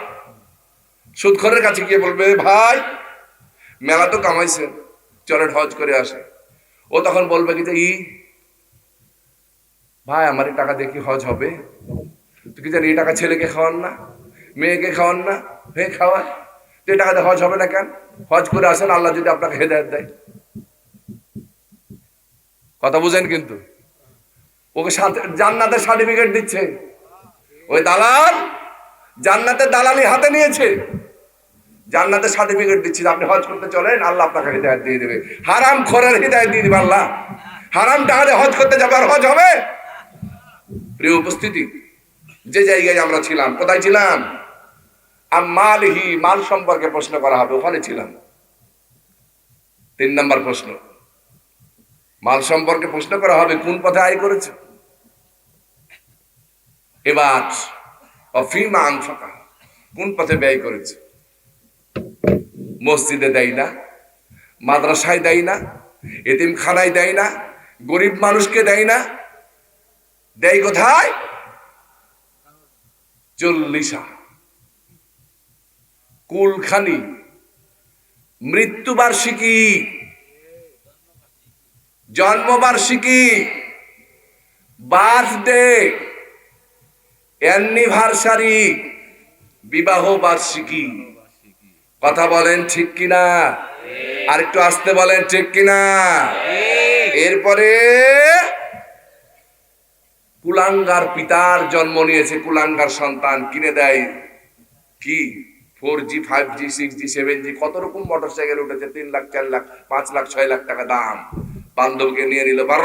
সুদখোরের কাছে গিয়ে বলবে, ভাই মেলা তো কামাইছেন, চলেন হজ করে আসে। ও তখন বলবে কি যে ভাই আমার টাকা দেখি হজ হবে। তুই কি জানি এই টাকা ছেলেকে খাওয়ান না, মেয়েকে খাওয়ান না, হয়ে খাওয়ায়, তো এই টাকাতে হজ হবে না কেন? হজ করে আসেন, আল্লাহ যদি আপনাকে হেদায়েত দেয়। কথা বুঝেন? কিন্তু ওকে জান্নাতের সার্টিফিকেট দিচ্ছে ওই দালাল, জান্নাতের দালালি হাতে নিয়েছে, জান্নাতের সার্টিফিকেট দিচ্ছে আপনি হজ করতে চলেন, আল্লাহ আপনাকে হিদায়াত দিয়ে দেবে। হারাম খোরের হিদায়াত দিয়ে দেবে আল্লাহ। হারাম টাকাতে হজ করতে যাবে, আর হজ হবে? প্রিয় উপস্থিতি, যে জায়গায় আমরা ছিলাম, কোথায় ছিলাম? মালহি, মাল সম্পর্কে প্রশ্ন করা হবে, ওখানে ছিলাম। 3 নম্বর প্রশ্ন, মাল সম্পর্কে প্রশ্ন করা হবে, কোন পথে আয় করেছে। এবার অফিমা আনফাকা, কোন পথে ব্যয় করেছে। মসজিদে দেয় না, মাদ্রাসায় দেয় না, এতিমখানায় দেয় না, গরিব মানুষকে দেয় না, দেয় কোথায়? 40 কুলখানি, মৃত্যুবার্ষিকী, জন্মবার্ষিকী, বার্থডে, অ্যানিভার্সারি, বিবাহ বার্ষিকী। কথা বলেন ঠিক কিনা? আর একটু আসতে বলেন ঠিক কিনা? এরপরে কুলাঙ্গার পিতার জন্ম নিয়েছে, কুলাঙ্গার সন্তান কিনে দেয় কি 4G 5G 6G 7G, কত রকম মোটরসাইকেল উঠেছে, 3 লাখ 4 লাখ 5 লাখ 6 লাখ টাকা দাম। বান্ধবকে নিয়ে নিল বার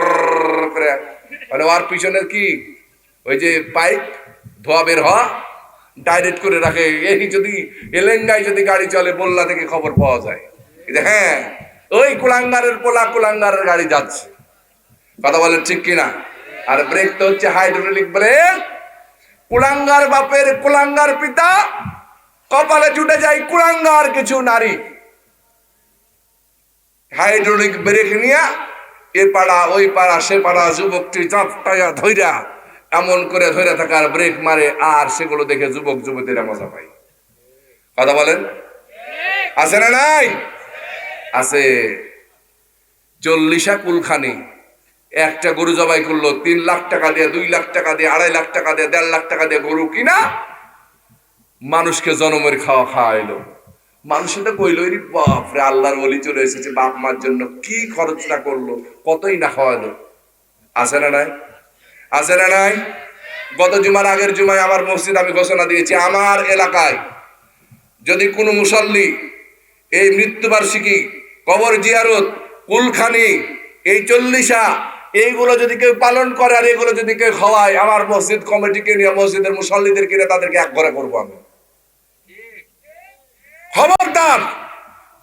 করে, মানে ওর পিছনের কি ওই যে পাইপ ধোয়া বের হওয়া, ডাইরেক্ট করে রাখে। এই যদি এলেঙ্গায় যদি গাড়ি চলে বললা থেকে খবর পাওয়া যায়, হ্যাঁ ওই কুলাঙ্গারের পোলা কুলাঙ্গারের গাড়ি যাচ্ছে। কথা বলেন ঠিক কিনা? আর ব্রেক তো হচ্ছে হাইড্রোলিক ব্রেক। কুলাঙ্গার বাপের কুলাঙ্গার পিতা, কপালে জুটে যায় কুলাঙ্গার কিছু নারী। হাইড্রোলিক ব্রেক নিয়ে এ পাড়া ওই পাড়া সে পাড়া যুবকটি চাপটাইয়া ধইরা এমন করে ধরে থাকার ব্রেক মারে, আর সেগুলো দেখে যুবক যুবতীরা মজা পায়। কথা বলেন আছে না নাই? আছে। 40 কুলখানি একটা গরু জবাই করলো, 3 লাখ টাকা দিয়ে, 2 লাখ টাকা দিয়ে, 2.5 লাখ টাকা দিয়ে, 1.5 লাখ টাকা দিয়ে গরু কিনা মানুষকে জনমের খাওয়া খাওয়াইলো। মানুষ তো কইলো রে বাপরে, আল্লাহর ওলি চলে এসেছে, বাপ মার জন্য কি খরচটা করলো, কতই না খাওয়ালো। আছে না নাই? আছে না নাই? গত জুমার আগের জুমায় আমার মসজিদ আমি ঘোষণা দিয়েছি, আমার এলাকায় যদি কোনো মুসল্লি এই মৃত্যুবার্ষিকী, কবর জিয়ারত, কুলখানি, এই 40 এইগুলো যদি কেউ পালন করে আর এগুলো যদি কেউ খাওয়ায়, আমার মসজিদ কমিটিকে নিয়ে, মসজিদের মুসল্লিদেরকে নিয়ে তাদেরকে এক ঘরে করবো আমি। খবরদার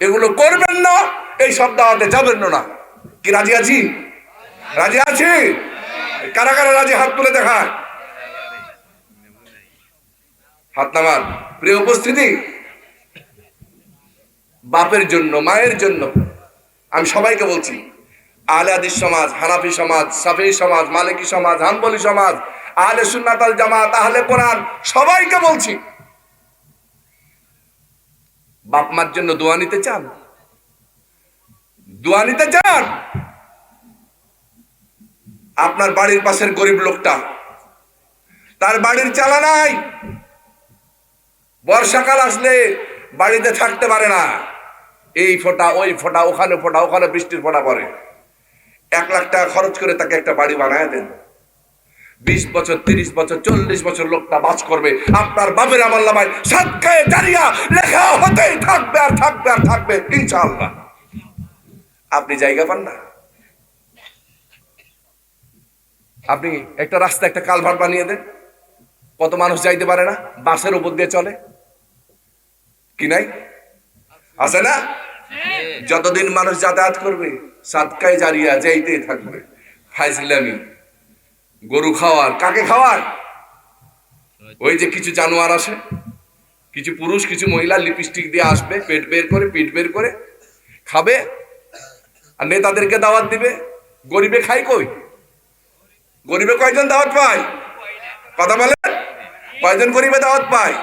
এগুলো করবেন না, এই সব দাওয়াতে যাবেন না। কি রাজি আছি? রাজি আছি? কারা কারা রাজি হাত তুলে দেখায়? হাত নামান। প্রিয় উপস্থিতি, বাপের জন্য, মায়ের জন্য আমি সবাইকে বলছি, আহলে হাদিস সমাজ, হানাফি সমাজ, শাফিঈ সমাজ, মালিকি সমাজ, হাম্বলি সমাজ, আহলে সুন্নাত ওয়াল জামাত, আহলে কোরআন, সবাইকে বলছি, বাপ মার জন্য দোয়া নিতে চান? দোয়া নিতে চান? আপনার বাড়ির পাশের গরিব লোকটা, তার বাড়ির চালা নাই, বর্ষাকাল আসলে বাড়িতে থাকতে পারে না, এই ফোঁটা ওই ফোঁটা, ওখানে বৃষ্টির ফোঁটা পড়ে। 1 লাখ টাকা খরচ করে তাকে একটা বাড়ি বানায় দেন। 20 বছর, 30 বছর, 40 বছর লোকটা বাস করবে। আপনার বাপের আমলনামায় সাদকায়ে জারিয়া লেখা হতেই থাকবে আর থাকবে আর থাকবে ইনশাআল্লাহ। আপনি জায়গা পান না? আপনি একটা রাস্তা, একটা কালভার্ট বানিয়ে দেন, কত মানুষ যাইতে পারে না, বাসের উপর দিয়ে চলে, কি নাই? আছে না? যতদিন মানুষ যাতায়াত করবে সাদকায়ে জারিয়া যাইতেই থাকবে। ফাইজলামি, গরু খাওয়ার, কাকে খাওয়ার? ওই যে কিছু জানোয়ার আসে, কিছু পুরুষ কিছু মহিলা লিপস্টিক দিয়ে আসবে, পেট বের করে, পিঠ বের করে খাবে, আর নেতাদেরকে দাওয়াত দিবে। গরিবে খাই কই? গরিবে কয়জন দাওয়াত পায়? কথা বলেন, কয়জন গরিবে দাওয়াত পায়?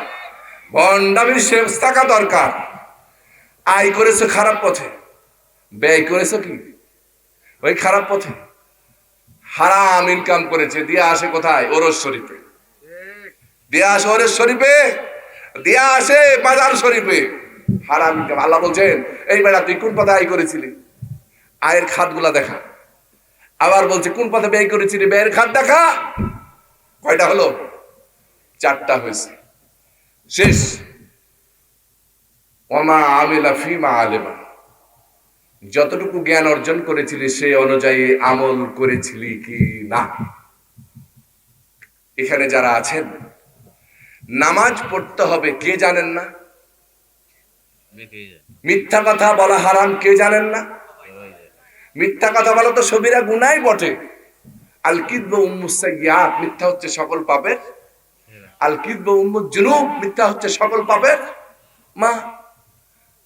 ভণ্ডামির শেষ থাকা দরকার। আয় করেছো খারাপ পথে, ব্যয় করেছো কি ওই খারাপ পথে। হারাম ইনকাম করেছে, দিয়ে আসে কোথায়? ওরস শরীফে দিয়ে আসে, ওরস শরীফে দিয়ে আসে, বাজার শরীফে। হারাম ইনকাম। আল্লাহ বলছেন, এই বেটা তুই কোন পথে আয় করেছিলি, আয়ের খাতগুলা দেখা। আবার বলছে কোন পথে ব্যয় করেছিলি, ব্যয়ের খাত দেখা। কয়টা হলো? 4টা হয়েছে। শেষ। ওমা আমিলা ফিমা আলেমা, যতটুকু জ্ঞান অর্জন করেছিলি সে অনুযায়ী আমল করেছিলি কি না। এখানে যারা আছেন, নামাজ পড়তে হবে কে জানেন না? মিথ্যা কথা বলা হারাম কে জানেন না? মিথ্যা কথা বলা তো সবিরা গুনাই বটে। আল কিযবু উম্মুস সাইয়্যাত, মিথ্যা হচ্ছে সকল পাপের। আল কিযবু উম্মুজ জুনুব, মিথ্যা হচ্ছে সকল পাপের মা।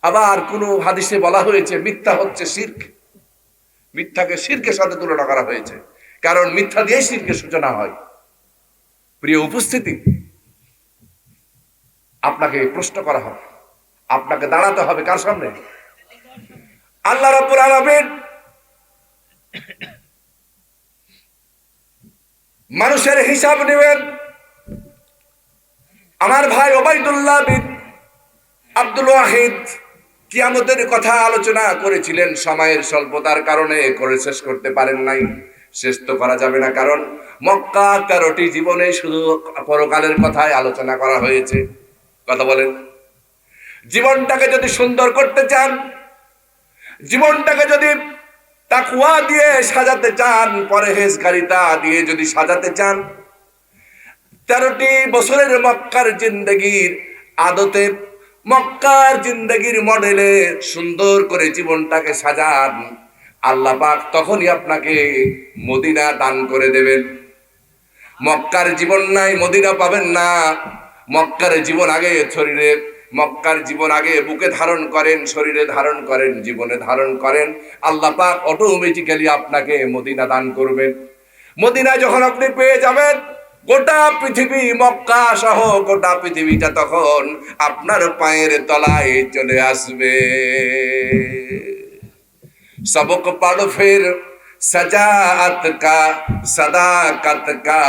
আবার কোন হাদিসে বলা হয়েছে মিথ্যা হচ্ছে শিরক। মিথ্যাকে শিরকের সাথে তুলনা করা হয়েছে, কারণ মিথ্যা দিয়ে শিরকের সূচনা হয়। প্রিয় উপস্থিতি, আপনাকে প্রশ্ন করা হবে, আপনাকে দাঁড়াতে হবে কার সামনে? আল্লাহ রাব্বুল আলামিন মানুষের হিসাব নেবেন। আমার ভাই ওবাইদুল্লাহ বিন আব্দুল ওয়াহিদ কিয়ামতের কথা আলোচনা করেছিলেন, সময়ের স্বল্পতার কারণে করে শেষ করতে পারেন নাই। শেষ তো করা যাবে না, কারণ মক্কা 13টি জীবনে শুধু পরকালের কথাই আলোচনা করা হয়েছে। কথা বলেন, জীবনটাকে যদি সুন্দর করতে চান, জীবনটাকে যদি তাকওয়া দিয়ে সাজাতে চান, পরহেজগারিতা দিয়ে যদি সাজাতে চান, 13টি বছরের মক্কার জিন্দেগির আদতে, মক্কার জিন্দেগির মডেলে সুন্দর করে জীবনটাকে সাজান, আল্লাহ পাক তখনই আপনাকে মদিনা দান করে দেবেন। মক্কার জীবন নাই, মদিনা পাবেন না। মক্কার জীবন আগে শরীরে, মক্কার জীবন আগে বুকে ধারণ করেন, শরীরে ধারণ করেন, জীবনে ধারণ করেন, আল্লাহ পাক অটোমেটিক্যালি আপনাকে মদিনা দান করবেন। মদিনা যখন আপনি পেয়ে যাবেন, গোটা পৃথিবী, মক্কা সহ গোটা পৃথিবীটা তখন আপনার পায়ের তলায় চলে আসবে। सबक पढ़ फिर सजात का, सदाकत का,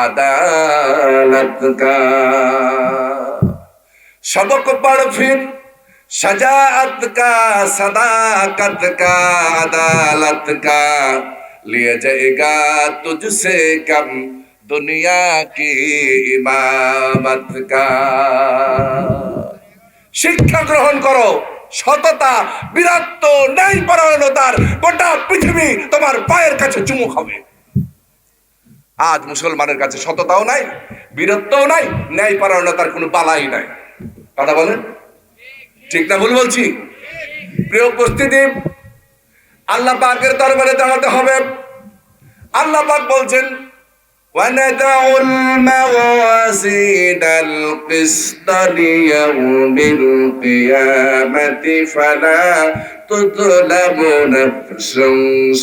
अदालत का। सबक पढ़ फिर सजात का, सदाकत का, अदालत का। लिया जाएगा तुझसे कम दुनिया की इमामत का। शिक्षा ग्रहण करो, সততা, বীরত্ব, ন্যায়পরায়ণতার গোটা পৃথিবী তোমার পায়ের কাছে চুমু খাবে। আজ মুসলমানের কাছে সততাও নাই, বীরত্বও নাই, ন্যায়পরায়ণতার কোনো বালাই নাই। কথা বলেন ঠিক না ভুল বলছি? প্রিয় উপস্থিতি, আল্লাহ পাকের দরবারে দাঁড়াতে হবে। আল্লাহ পাক বলছেন, وَنَضَعُ الْمَوَازِينَ الْقِسْطَ لِيَوْمِ الْقِيَامَةِ فَلَا تُظْلَمُ نَفْسٌ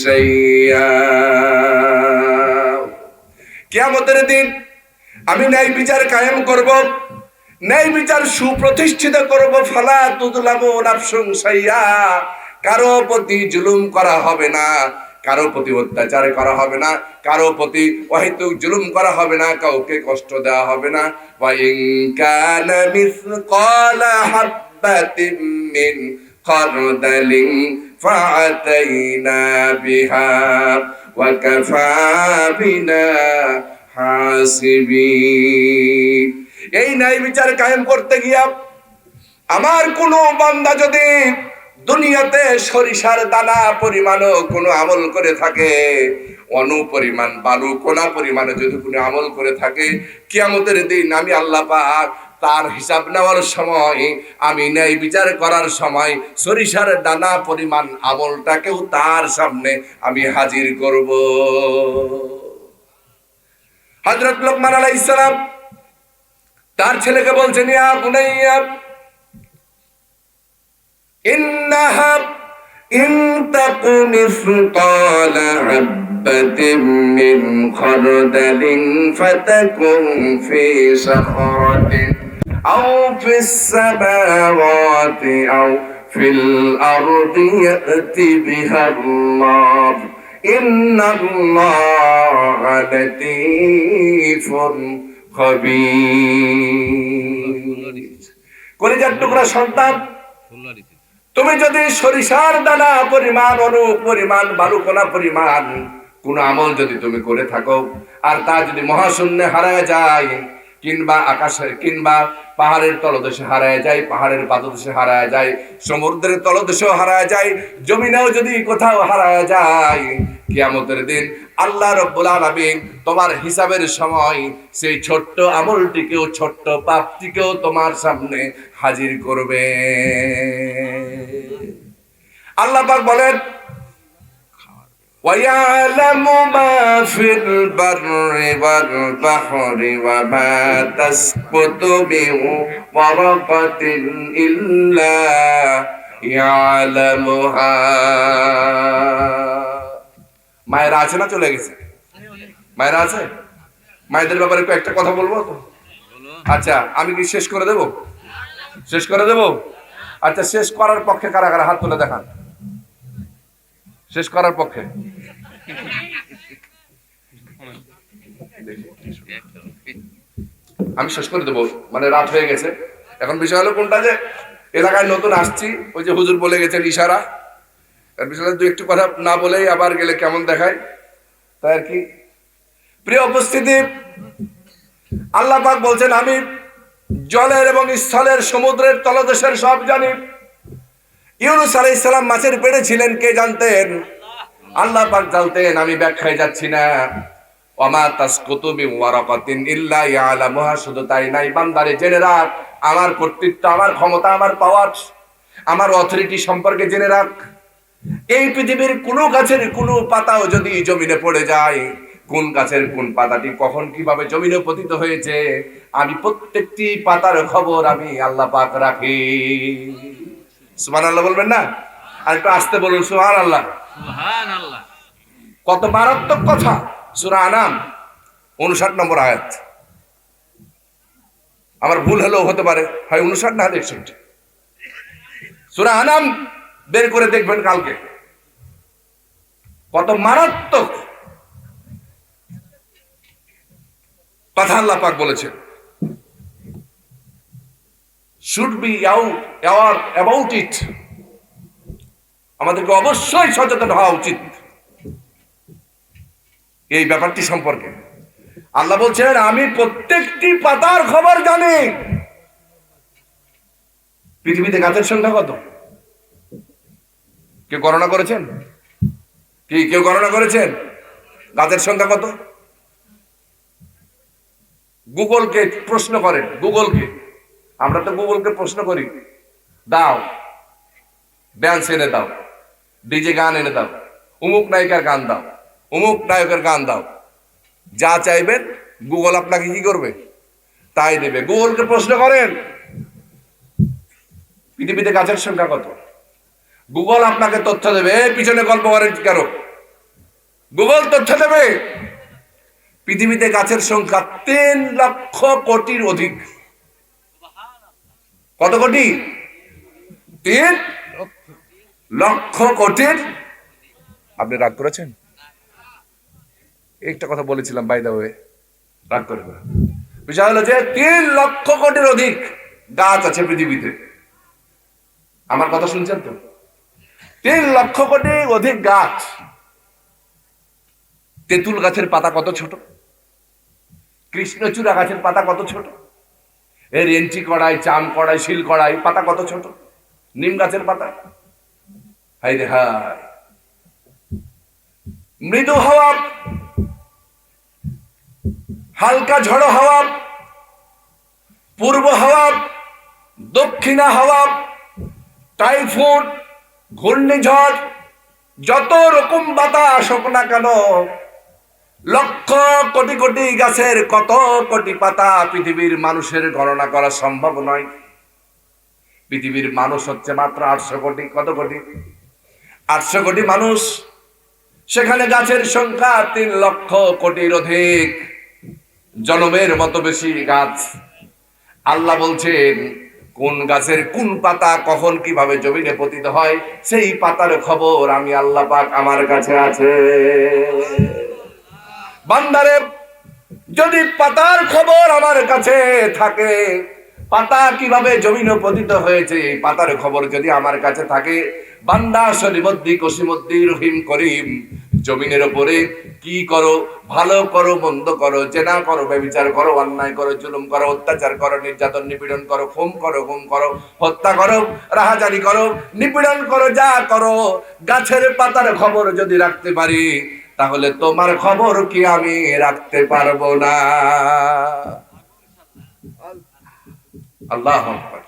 شَيْئًا। কিয়ামতের দিন আমি ন্যায় বিচার কায়েম করব, ন্যায় বিচার সুপ্রতিষ্ঠিত করব। ফালা তুযলামু নাফসুন শাইয়্যা, কারো প্রতি জুলুম করা হবে না, কারো প্রতি অত্যাচার করা হবে না, কারো প্রতি অহেতুক জুলুম করা হবে না, কাউকে কষ্ট দেওয়া হবে না। ওয়া ইন কানা মিসকালা হাববাতিন মিন খারদালিন ফাআতাইনা বিহা ওয়া কাফা বিনা হাসিবিন। এই ন্যায় বিচার কায়েম করতে গিয়া আমার কোনো বান্দা যদি দুনিয়াতে সরিষার দানা পরিমাণও কোনো আমল করে থাকে, অনুপরিমাণ বালু কোনা পরিমাণে যদি কোনো আমল করে থাকে, কিয়ামতের দিন আমি আল্লাহ পাক তার হিসাব নেওয়ার সময়, আমি ন্যায় বিচার করার সময় সরিষার দানা পরিমাণ আমলটাকেও তার সামনে আমি হাজির করব। হযরত লোকমান আলাইহিস সালাম তার ছেলেকে বলছেন, ইয়া বুনাইয়া إنها إن تك مثقال حبة من خردل فتكن في صخرة أو في السماوات أو في الأرض يأتي بها الله إن الله لطيف خبير। কলিজার টুকরা সন্তান, তুমি যদি সরিষার দানা পরিমাণ, অনুপরিমাণ, বালুকণা পরিমাণ কোন আমল যদি তুমি করে থাকো, আর তা যদি মহাশূন্যে হারায় যায়, কিংবা আকাশে, কিংবা পাহাড়ের তলদেশে হারায় যায়, পাহাড়ের পাদদেশে হারায় যায়, সমুদ্রের তলদেশেও হারায় যায়, জমিনেও যদি কোথাও হারায় যায়, কিয়ামতের দিন আল্লাহ রাব্বুল আলামিন তোমার হিসাবের সময় সেই ছোট্ট আমলটিকেও, ছোট্ট পাপটিকেও তোমার সামনে হাজির করবে। আল্লাহ পাক বলেন, وَيَعْلَمُ مَا فِي الْبَرِّ وَالْبَحْرِ وَمَا تَسْقُطُ مِنْ وَرَقَةٍ إِلَّا يَعْلَمُهَا। মায়েরা আছে না চলে গেছে? মায়েরা আছে? মায়েদের ব্যাপারে একটা কথা বলবো তো? আচ্ছা, আমি কি শেষ করে দেব? শেষ করে দেব? আচ্ছা, শেষ করার পক্ষে কারা কারা হাত তুলে দেখান। শেষ করার পক্ষে? আমি শেষ করে দেবো, মানে রাত হয়ে গেছে। এখন বিষয় হলো কোনটা, যে এলাকায় নতুন আসছি, ওই যে হুজুর বলে গেছেন ইশারা, এর বিষয়ে দু একটু কথা না বলেই আবার গেলে কেমন দেখায়, তাই আর কি। প্রিয় উপস্থিতি, আল্লাহ পাক বলছেন, আমি জলের এবং স্থলের, সমুদ্রের তলদেশের সব জানি। ইউনূস আলাইহিস সালাম মাছের পেটে ছিলেন, কে জানতেন? আল্লাহ পাক জানতেন। আমি ব্যাখ্যায় যাচ্ছি না। ওয়ামা তাসকুতু মিন ওয়ারাকাতিন ইল্লা ইয়ালামুহা, শুধু তাই নাই বান্দারে জেনে রাখ আমার কর্তৃত্ব, আমার ক্ষমতা, আমার পাওয়ার, আমার অথরিটি সম্পর্কে জেনে রাখ। এই পৃথিবীর কোন গাছের কোন পাতাও যদি জমিনে পড়ে যায়, কোন গাছের কোন পাতাটি কখন কিভাবে জমিনে পতিত হয়েছে, আমি প্রত্যেকটি পাতার খবর আমি আল্লাহ পাক রাখি। সুবহানাল্লাহ বলবেন না? আর একটু আস্তে বলুন সুবহানাল্লাহ। সুবহানাল্লাহ। কত মারাত্মক কথা। সূরা আনাম 59 নম্বর আয়াত। আমার ভুল হলেও হতে পারে, হয় 59 না 61। সূরা আনাম বের করে দেখবেন কালকে। কত মারাত্মক কথা আল্লাহ পাক বলেছেন। Should be aware about it, আমাদেরকে অবশ্যই সচেতন হওয়া উচিত এই ব্যাপারটি সম্পর্কে। আল্লাহ বলছেন আমি প্রত্যেকটি পাতার খবর জানি। পৃথিবীতে গাছের সংখ্যা কত? কেউ গণনা করেছেন? কেউ গণনা করেছেন গাছের সংখ্যা কত? গুগলকে প্রশ্ন করেন, গুগলকে। আমরা তো গুগলকে প্রশ্ন করি, দাও ড্যান্স এনে দাও, ডিজে গান এনে দাও, অমুক নায়িকার গান দাও, অমুক নায়কের গান দাও, যা চাইবেন গুগল আপনাকে কি করবে? তাই দেবে। গুগলকে প্রশ্ন করেন পৃথিবীতে গাছের সংখ্যা কত? গুগল আপনাকে তথ্য দেবে। পিছনে গল্প করেন কেন? গুগল তথ্য দেবে পৃথিবীতে গাছের সংখ্যা 3 লক্ষ কোটির অধিক। কত কোটি? 3 লক্ষ কোটির। আপনি রাগ করেছেন? একটা কথা বলেছিলাম বাই দা ওয়ে, রাগ করে না। বিষয় হলো যে 3 লক্ষ কোটির অধিক গাছ আছে পৃথিবীতে। আমার কথা শুনছেন তো? 3 লক্ষ কোটি অধিক গাছ। তেঁতুল গাছের পাতা কত ছোট, কৃষ্ণচূড়া গাছের পাতা কত ছোট, এর রেঞ্চি কড়াই, চাম কড়াই, শিল কড়াই পাতা কত ছোট, নিম গাছের পাতা। হাই রে হাই। মৃদু হাওয়া, হালকা ঝড়ো হাওয়া, পূর্ব হাওয়া, দক্ষিণা হাওয়া, টাইফুন, ঘূর্ণিঝড়, যত রকম বাতাস আসুক না কেন, লক্ষ কোটি কোটি গাছের কত কোটি পাতা পৃথিবীর মানুষের গণনা করা সম্ভব নয়। পৃথিবীর মানুষ হচ্ছে মাত্র 800 কোটি। কত কোটি? 800 কোটি মানুষ। সেখানে গাছের সংখ্যা 3 লক্ষ কোটির অধিক, জনমের মতো বেশি গাছ। আল্লাহ বলছেন কোন গাছের কোন পাতা কখন কিভাবে জমিনে পতিত হয়, সেই পাতার খবর আমি আল্লাহ পাক আমার কাছে আছে। বান্দারে, যদি পাতার খবর আমার কাছে থাকে, পাতা কিভাবে জমিনে পতিত হয়েছে এই পাতার খবর যদি আমার কাছে থাকে, বান্দা শরীমদ্দি কসিমদ্দি রহিম করিম, জমিনের উপরে কি করো, ভালো করো, মন্দ করো, জেনা করো, ব্যভিচার করো, অন্যায় করো, জুলুম করো, অত্যাচার করো, নির্যাতন নিপীড়ন করো, খুন করো, হত্যা করো, রাহাজানি করো, নিপীড়ন করো, যা করো, গাছের পাতার খবর যদি রাখতে পারি, তাহলে তোমার খবর কি আমি রাখতে পারবো না? আল্লাহু আকবার।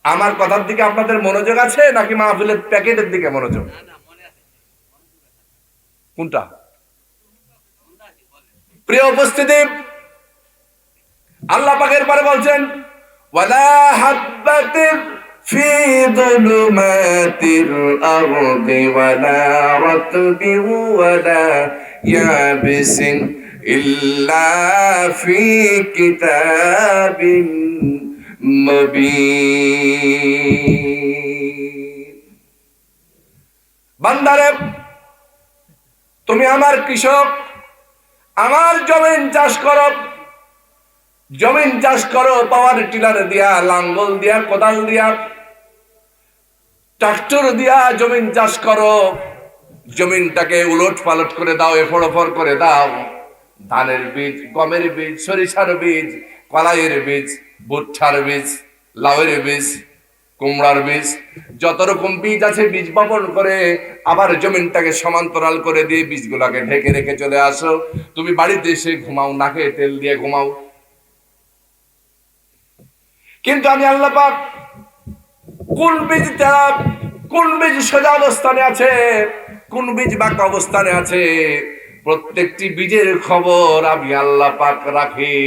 আমার কথার দিকে আপনাদের মনোযোগ আছে নাকি মাহফিলের প্যাকেটের দিকে মনোযোগ? কোনটা? প্রিয় উপস্থিতি, আল্লাহ পাকের পরে বলছেন ওয়ালা হাব্বাতিন ফি যুলুমাতিল আরদি ওয়ালা রাতবিন ওয়ালা ইয়াবিসিন ইল্লা ফি কিতাবিন মুবিন। বান্দারে, তুমি আমার কৃষক, আমার জমিন চাষ করো, জমিন চাষ করো পাওয়ার টিলার দিয়া, লাঙ্গল দিয়া, কোদাল দিয়া, ট্রাক্টর দিয়া জমিন চাষ করো। জমিনটাকে উলট পালট করে দাও, এফড় ওফড় করে দাও। ধানের বীজ, গমের বীজ, সরিষার বীজ, কলাইয়ের বীজ, ভুট্টার বীজ, লাউয়ের বীজ, কুমড়ার বীজ, যত রকম বীজ আছে বীজ বপন করে আবার জমিনটাকে সমান্তরাল করে দিয়ে বীজগুলোকে ঢেকে রেখে চলে আসো। তুমি বাড়িতে এসে ঘুমাও, নাকে তেল দিয়ে ঘুমাও। কিন্তু আমি আল্লাহ পাক কোন বীজ সোজা অবস্থানে আছে, কোন বীজ বাঁকা অবস্থানে আছে, প্রত্যেকটি বীজের খবর আমি আল্লাহ পাক রাখি।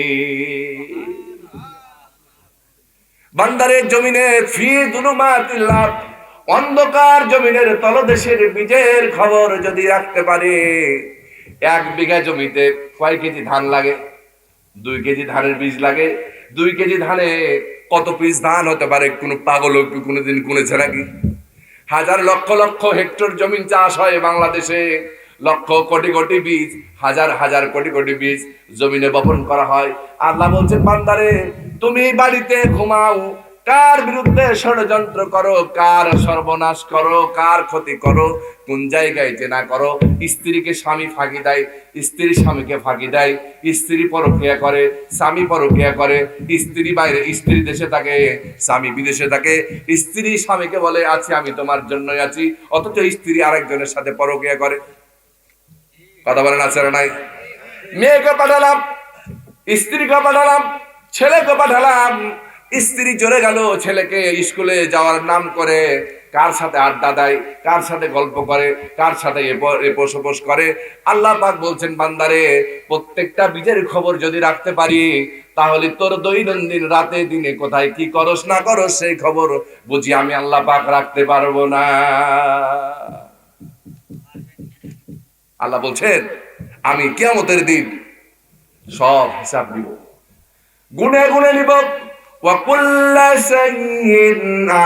বান্দারের জমিনে ফি দুলুমাতিল্লাহ, অন্ধকার জমিনের তলদেশের বীজের খবর যদি রাখতে পারে, 1 বিঘা জমিতে কয় কেজি ধান লাগে? 2 কেজি ধানের বীজ লাগে। 2 কেজি ধানে কত পিস ধান হতে পারে? কোন পাগল একটু কোনোদিন গুনেছে নাকি? হাজার লক্ষ লক্ষ হেক্টর জমিন চাষ হয় বাংলাদেশে, লক্ষ কোটি কোটি বীজ, হাজার হাজার কোটি কোটি বীজ জমিনে বপন করা হয়। আল্লাহ বলছেন, বান্দারে তুমি বাড়িতে ঘুমাও, কার বিরুদ্ধে ষড়যন্ত্র করো, কার সর্বনাশ করো, কার ক্ষতি করো, কোন জায়গায় জেনা করো। স্ত্রীকে স্বামী ফাঁকি দেয়, স্ত্রী স্বামীকে ফাঁকি দেয়, স্ত্রী পরক্রিয়া করে, স্বামী পরক্রিয়া করে, স্ত্রী বাইরে, স্ত্রী দেশে থাকে, স্বামী বিদেশে থাকে। স্ত্রী স্বামীকে বলে আছি আমি তোমার জন্যই আছি, অথচ স্ত্রী আরেকজনের সাথে পরক্রিয়া করে। কথা বলেন আছে না নাই? মেয়েকে পাঠালাম, স্ত্রীকে পাঠালাম, ছেলেকে পাঠালাম, স্ত্রী চলে গেল, ছেলেকে স্কুলে যাওয়ার নাম করে কার সাথে আড্ডা দেয়, কার সাথে গল্প করে, কার সাথে এপোস ওপোস করে। আল্লাহ পাক বলছেন, বান্দারে প্রত্যেকটা বীজের খবর যদি রাখতে পারি, তাহলে তোর দৈনন্দিন রাতে দিনে কোথায় কি করস না করস সেই খবর বুঝি আমি আল্লাহ পাক রাখতে পারবো না। আল্লাহ বলছেন, আমি কিয়ামতের দিন সব হিসাব নিব, গুনে গুনে নিব। وَكُلَّ شَيْءٍ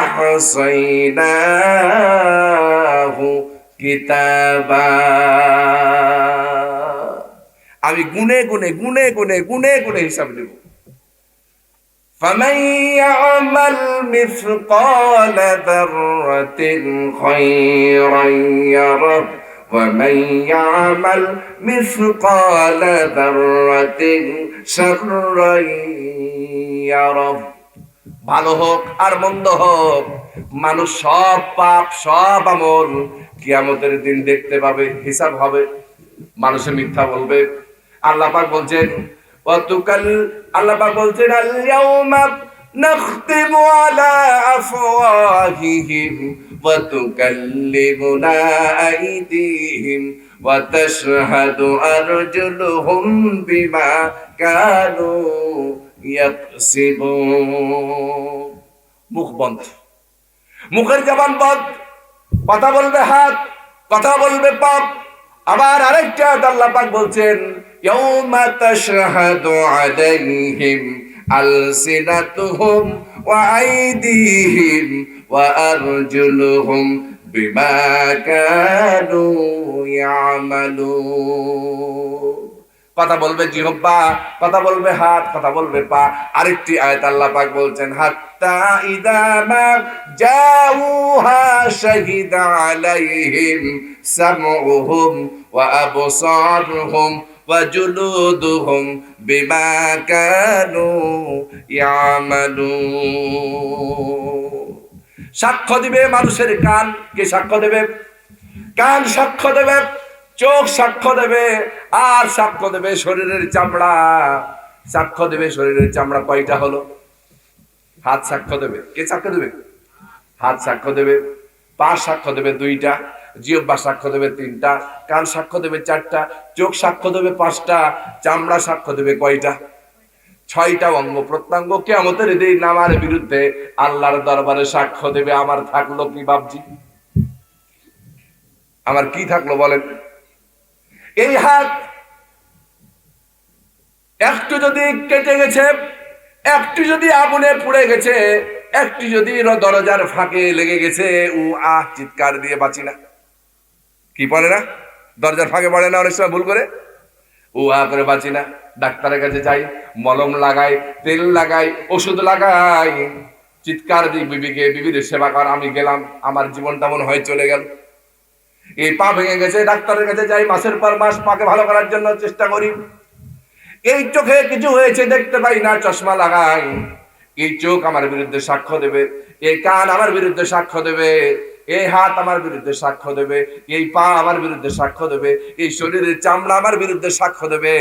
أَحْصَيْنَاهُ كِتَابًا। আমি গুনে গুনে গুনে গুনে গুনে গুনে হিসাব নিব। فَمَن يَعْمَلْ مِثْقَالَ ذَرَّةٍ خَيْرًا يَرَهُ وَمَن يَعْمَلْ مِثْقَالَ ذَرَّةٍ شَرًّا يَرَهُ। ভালো হোক আর মন্দ হোক, মানুষ সব পাপ সব আমল কিয়ামতের দিন দেখতে পাবে, হিসাব হবে। মানুষে মিথ্যা বলবে। আল্লাহ পাক বলছেন, আল্লাহ পাক বলছেন, আল ইয়াউমা নাখতিমু আলা আফওয়াহিহিম ওয়া তুকাল্লিমুনা আইদিহিম ওয়া তাশহাদু আরজুলুহুম বিমা কানু ইয়াকসিবুন। মুখ বন্ধ, মুখের জবান বন্ধ, কথা বলবে হাত, কথা বলবে পাপ। আবার আরেকটা আল্লাহ পাক বলছেন, ইয়াউমা তাশহাদু আলাইহিম আলসিনাতুহুম ওয়া আইদিহিম ওয়া আরজুলুহুম বিমা কানু ইয়ামালুন। কথা বলবে জিহ্বা, কথা বলবে হাত, কথা বলবে পা। আরেকটি আয়াত আল্লাহ পাক বলছেন, হাত্তা ইযা মা জাউহা শাহিদা আলাইহিম সামউহুম ওয়া আবসারুহুম ওয়া জুলুদুহুম বিমা কানু ইয়ামালুন। সাক্ষ্য দিবে মানুষের কান। কে সাক্ষ্য দেবে? কান সাক্ষ্য দেবে, চোখ সাক্ষ্য দেবে, আর সাক্ষ্য দেবে শরীরের চামড়া। সাক্ষ্য দেবে শরীরের চামড়া কয়টা হলো? হাত সাক্ষ্য দেবে। কে সাক্ষ্য দেবে? হাত সাক্ষ্য দেবে। পা সাক্ষ্য দেবে 2টা, জিহ্বা সাক্ষ্য দেবে 3টা, কান সাক্ষ্য দেবে 4টা, চোখ সাক্ষ্য দেবে 5টা, চামড়া সাক্ষ্য দেবে কয়টা? 6টা অঙ্গ প্রত্যঙ্গ কিয়ামতের দিন আমার বিরুদ্ধে আল্লাহর দরবারে সাক্ষ্য দেবে। আমার থাকলো কি বাপজি? আমার কি থাকলো বলেন? এই হাত একটু যদি কেটে গেছে, একটু যদি আগুনে পুড়ে গেছে, একটু যদি দরজার ফাঁকে লেগে গেছে, চিৎকার দিয়ে বাঁচি না। কি পড়ে না? দরজার ফাঁকে পড়ে না অনেক সময় ভুল করে, করে বাঁচি না। ডাক্তারের কাছে যাই, মলম লাগাই, তেল লাগাই, ওষুধ লাগাই, চিৎকার দিই বিবিকে, বিবির সেবা কর। আমি গেলাম, আমার জীবনটা মনে হয় চলে গেল। এই পা ভেঙে গেছে, ডাক্তারের কাছে যাই, মাসের পর মাস পাকে ভালো করার জন্য চেষ্টা করি। এই চোখে কিছু হয়েছে দেখতে পাই না, চশমা লাগাই। এই চোখ আমার বিরুদ্ধে সাক্ষ্য দেবে, এই কান আমার বিরুদ্ধে সাক্ষ্য দেবে, এই হাত আমার বিরুদ্ধে সাক্ষ্য দেবে, এই পা আমার বিরুদ্ধে সাক্ষ্য দেবে, এই শরীরের চামড়া আমার বিরুদ্ধে সাক্ষ্য দেবে,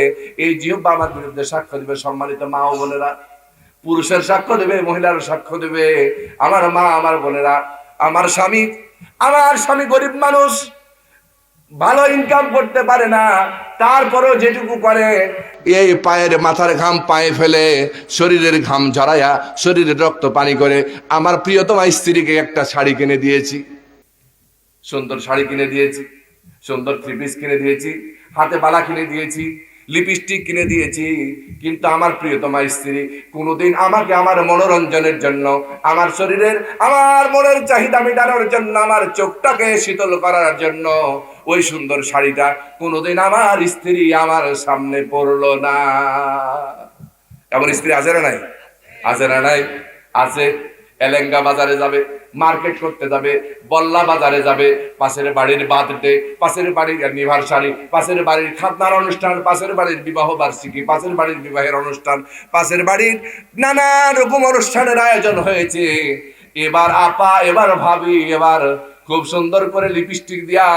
এই জিহ্বা আমার বিরুদ্ধে সাক্ষ্য দেবে। সম্মানিত মা ও বোনেরা, পুরুষের সাক্ষ্য দেবে, মহিলার সাক্ষ্য দেবে। আমার মা, আমার বোনেরা, আমার স্বামী গরিব মানুষ, ভালো ইনকাম করতে পারে না, তারপরেও যেটুকু করে এই পায়ের মাথার ঘাম পায়ে ফেলে, শরীরের ঘাম ঝরাইয়া শরীরের রক্ত পানি করে আমার প্রিয়তমা স্ত্রীকে একটা শাড়ি কিনে দিয়েছি, সুন্দর শাড়ি কিনে দিয়েছি, সুন্দর থ্রি পিস কিনে দিয়েছি, হাতে বালা কিনে দিয়েছি, লিপস্টিক কিনে দিয়েছি। কিন্তু আমার প্রিয়তমা স্ত্রী কোনোদিন আমাকে আমার মনোরঞ্জনের জন্য, আমার শরীরের, আমার মনের চাহিদা মেটানোর জন্য, আমার চোখটাকে শীতল করার জন্য ওই সুন্দর শাড়িটা কোনোদিন আমার স্ত্রী আমার সামনে পরলো না। এমন স্ত্রী আছে না নাই? আছে না নাই? আছে। এলেঙ্গা বাজারে যাবে, মার্কেট করতে যাবে, বল্লা বাজারে যাবে, পাশের বাড়ির বার্থডে, পাশের বাড়ির অ্যানিভার্সারি, পাশের বাড়ির খাতনার অনুষ্ঠান, পাশের বাড়ির বিবাহ বার্ষিকী, পাশের বাড়ির বিবাহের অনুষ্ঠান, পাশের বাড়ির নানা রকম অনুষ্ঠানের আয়োজন হয়েছে। এবার আপা, এবার ভাবি, এবার খুব সুন্দর করে লিপস্টিক দিয়া,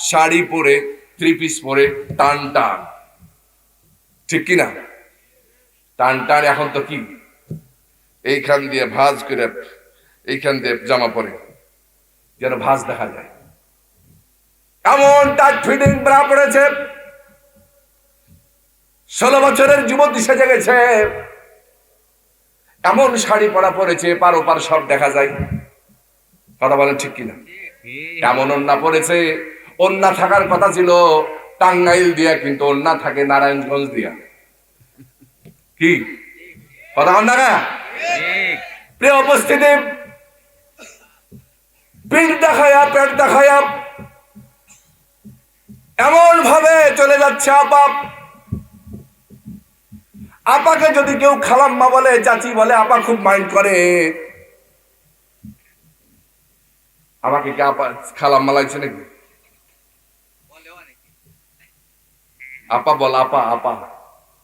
শাড়ি পরে, থ্রি পিস পরে, টান টান, ঠিক কিনা? টান টান। এখন তো কি, এইখান দিয়ে ভাঁজ করে, এইখান দিয়ে জামা পরে যেন ভাঁজ দেখা যায়, এমন টাইট ফিটিং ব্রা পড়েছে। 16 বছরের যুবতী সেজে গেছে, এমন শাড়ি পরা পড়েছে, পার ওপার সব দেখা যায়। কথা বলেন ঠিক কিনা? এমন ওন্না পড়েছে, ওন্না থাকার কথা ছিল টাঙ্গাইল দিয়া, কিন্তু ওন্না থাকে নারায়ণগঞ্জ দিয়া। কি কথা বল না? প্রিয় উপস্থিতি, পিঠ দেখায়া, পেট দেখায়া এমন ভাবে চলে যাচ্ছে আপা। আপাকে যদি কেউ খালাম্মা বলে, চাচি বলে, আপা খুব মাইন্ড করে। আমাকে কি আপা খালাম্মা লাগছে নাকি? আপা বল, আপা, আপা,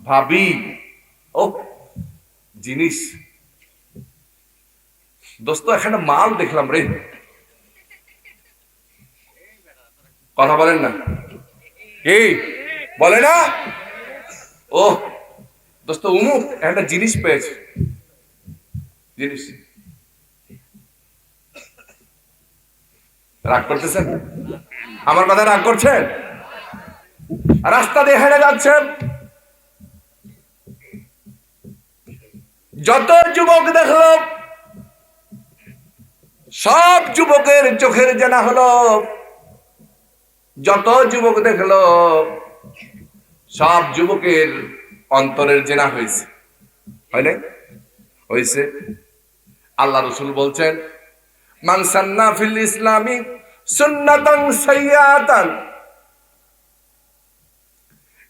ভাবি, ও জিনিস। দোস্ত এখানে মাল দেখলাম রে, কথা বলেন না? কি বলে না? ও দোস্ত উমুক একটা জিনিস পেয়েছে, জিনিস। রাগ করতেছেন? আমার কথা রাগ করছেন? রাস্তা দিয়ে হেঁটে যাচ্ছেন, যত যুবক দেখলো, সব যুবকের চোখের জানা হলো। যত যুবক দেখলো, সব যুবকের অন্তরের জেনা হয়েছে। হয় না? হয়েছে। আল্লাহ রাসূল বলছেন, মান সান্না ফিল ইসলামি সুন্নাতান সাইয়্যাতান,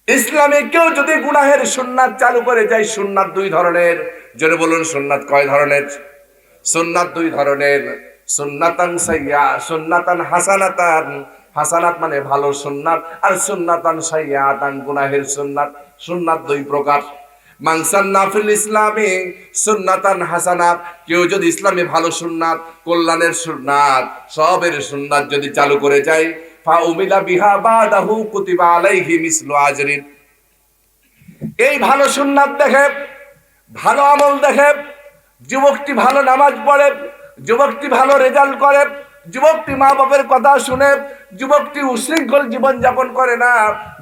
ইসলামে কেউ যদি গুনাহের সুন্নাত চালু করে যায়, সুন্নাত 2 ধরনের। জোরে বলুন, সুন্নাত কয় ধরনের? সুন্নাত 2 ধরনের। সুন্নাতান সাইয়্যা, সুন্নাতান হাসানাতান, হাসানাত মানে ভালো সুন্নাত, আর সুন্নাতান সাইয়্যাতান গুনাহের সুন্নাত। সুন্নাত 2 প্রকার। মান সান্না ফিল ইসলামি সুন্নাতান হাসানাত, কেউ যদি ইসলামে ভালো সুন্নাত, কল্যাণের সুন্নাত, সবের সুন্নাত যদি চালু করে যায়, ফা উমিলা বিহা বাদাহু কুতিবা আলাইহি মিসলু আজরিন। এই ভালো সুন্নাত দেখে, ভালো আমল দেখে, যুবকটি ভালো নামাজ পড়ে, যুবকটি ভালো রেজাল্ট করে, যুবকটি মা বাপের কথা শুনে, যুবকটি উশৃঙ্খল জীবন যাপন করে না,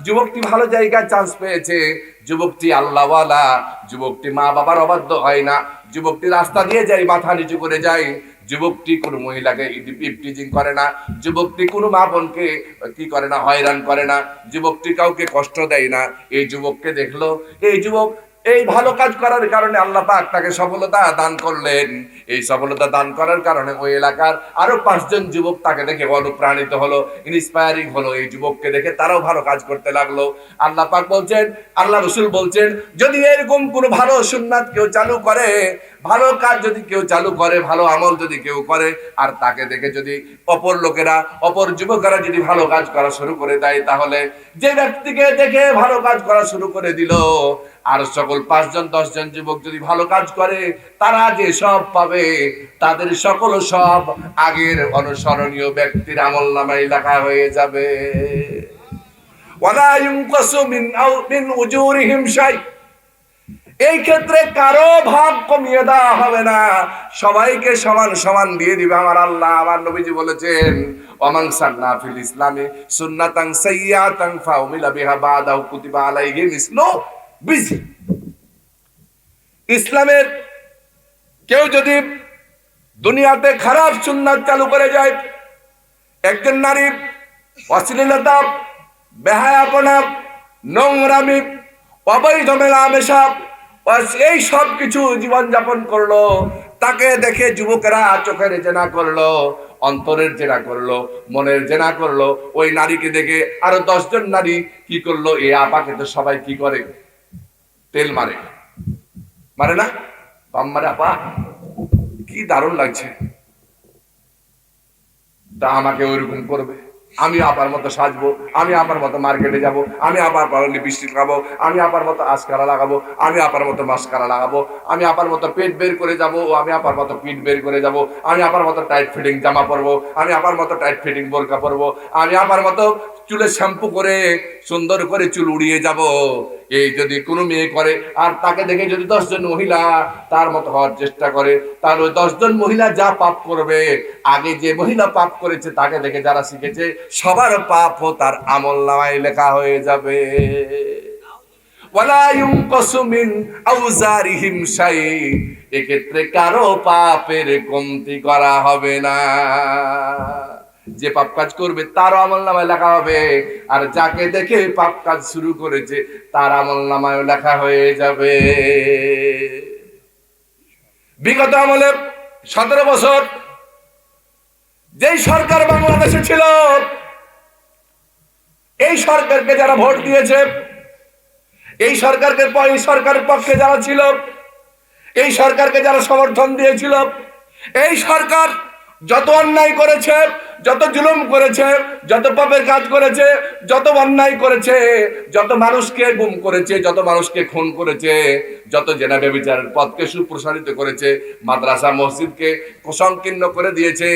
যুবকটি ভালো জায়গায় চান্স পেয়েছে, যুবকটি আল্লাহওয়ালা, যুবকটি মা বাবার অবাধ্য হয় না, যুবকটি রাস্তা দিয়ে যায়, মাথা নিচু করে যায়, যুবকটি কোনো মহিলাকে ইপটিজিং করে না, যুবকটি কোনো মা বোনকে কি করে না, হয়রান করে না, যুবকটি কাউকে কষ্ট দেয় না। এই যুবককে দেখলো, এই যুবক এই ভালো কাজ করার কারণে আল্লাহ পাক তাকে সফলতা দান করলেন। এই সফলতা দান করার কারণে ওই এলাকার আরো 5 জন যুবক তাকে দেখে অনুপ্রাণিত হলো, ইন্সপায়ারিং হলো। এই যুবককে দেখে তারাও ভালো কাজ করতে লাগলো। আল্লাহ পাক বলছেন, আল্লাহ রাসূল বলছেন, যদি এরকম কোনো ভালো সুন্নাত কেউ চালু করে, ভালো কাজ যদি কেউ চালু করে, ভালো আমল যদি কেউ করে, আর তাকে দেখে যদি অপর লোকেরা, অপর যুবকেরা যদি ভালো কাজ করা শুরু করে দেয়, তাহলে যে ব্যক্তিকে দেখে ভালো কাজ করা শুরু করে দিল, আর সকল 5 জন 10 জন যুবক যদি ভালো কাজ করে তারা যে সব পাবে তাদের সকল সব আগের অনুসরণীয় ব্যক্তির আমলনামায় লেখা হয়ে যাবে। ওয়ালা ইউনকাসু মিন উজুরিহিম শাই, এই ক্ষেত্রে কারো ভাগ কমিয়ে দেওয়া হবে না, সবাইকে সমান সমান দিয়ে দিবে আমার আল্লাহ। আমার নবীজি বলেছেন, ওমান সান্না ফিল ইসলামে সুন্নাতান সাইয়্যাতান ফাউমিলা বিহা বাদাহু কুতিবা আলাইহি মিসলু বিজি। ইসলামের কেউ যদি দুনিয়াতে খারাপ সুন্নাত চালু করে যায়, একজন নারী অশ্লীলতা, বেহায়াপনা, নোংরামি, অবৈধ মেলামেশা, এই সব কিছু জীবন যাপন করলো, তাকে দেখে যুবকেরা চোখের জেনা করলো, অন্তরের জেনা করলো, মনের জেনা করলো। ওই নারীকে দেখে আরো 10 জন নারী কি করলো, এই আপাকে তো সবাই কি করে, তেল মারে, মারে না, বাম মারে, আপা কি দারুণ লাগছে, তা আমাকে ওইরকম করবে, আমি আপার মতো সাজবো, আমি আপার মতো মার্কেটে যাব, আমি আপার লিপস্টিক লাগাবো, আমি আপার মতো আস্কারা লাগাবো, আমি আপার মতো মাস্কারা লাগাবো, আমি আপার মতো পেট বের করে যাব, আমি আপার মতো পিঠ বের করে যাব, আমি আপার মতো টাইট ফিটিং জামা পরবো, আমি আপার মতো টাইট ফিটিং বোরকা পরবো, আমি আপার মতো চুলে শ্যাম্পু করে সুন্দর করে চুল উড়িয়ে যাব। এই যদি কোনো মেয়ে করে আর তাকে দেখে যদি 10 জন মহিলা তার মতো হওয়ার চেষ্টা করে, তাহলে ওই 10 জন মহিলা যা পাপ করবে, আগে যে মহিলা পাপ করেছে তাকে দেখে যারা শিখেছে সবার পাপ তার আমলনামায় লেখা হয়ে যাবে। ওয়ালা ইউনকাসু মিন আউজারিহিম শাই, এক্ষেত্রে কারো পাপের কমতি করা হবে না। যে পাপ কাজ করবে তার আমলনামায় লেখা হবে, আর যাকে দেখে পাপ কাজ শুরু করেছে তার আমলনামায় লেখা হয়ে যাবে। বিগত আমলে 17 বছর যেই সরকার বাংলাদেশে ছিল, এই সরকারকে যারা ভোট দিয়েছে, এই সরকারকে, এই সরকারের পক্ষে যারা ছিল, এই সরকারকে যারা সমর্থন দিয়েছিল, এই সরকার যত অন্যায় করেছে, যত জুলুম করেছে, যত পাপের কাজ করেছে, যত অন্যায় করেছে, যত মানুষকে গুম করেছে, যত মানুষকে খুন করেছে, যত জেনা ব্যভিচারের পথকে সুপ্রসারিত করেছে, মাদ্রাসা মসজিদকে সংকীর্ণ করে দিয়েছে,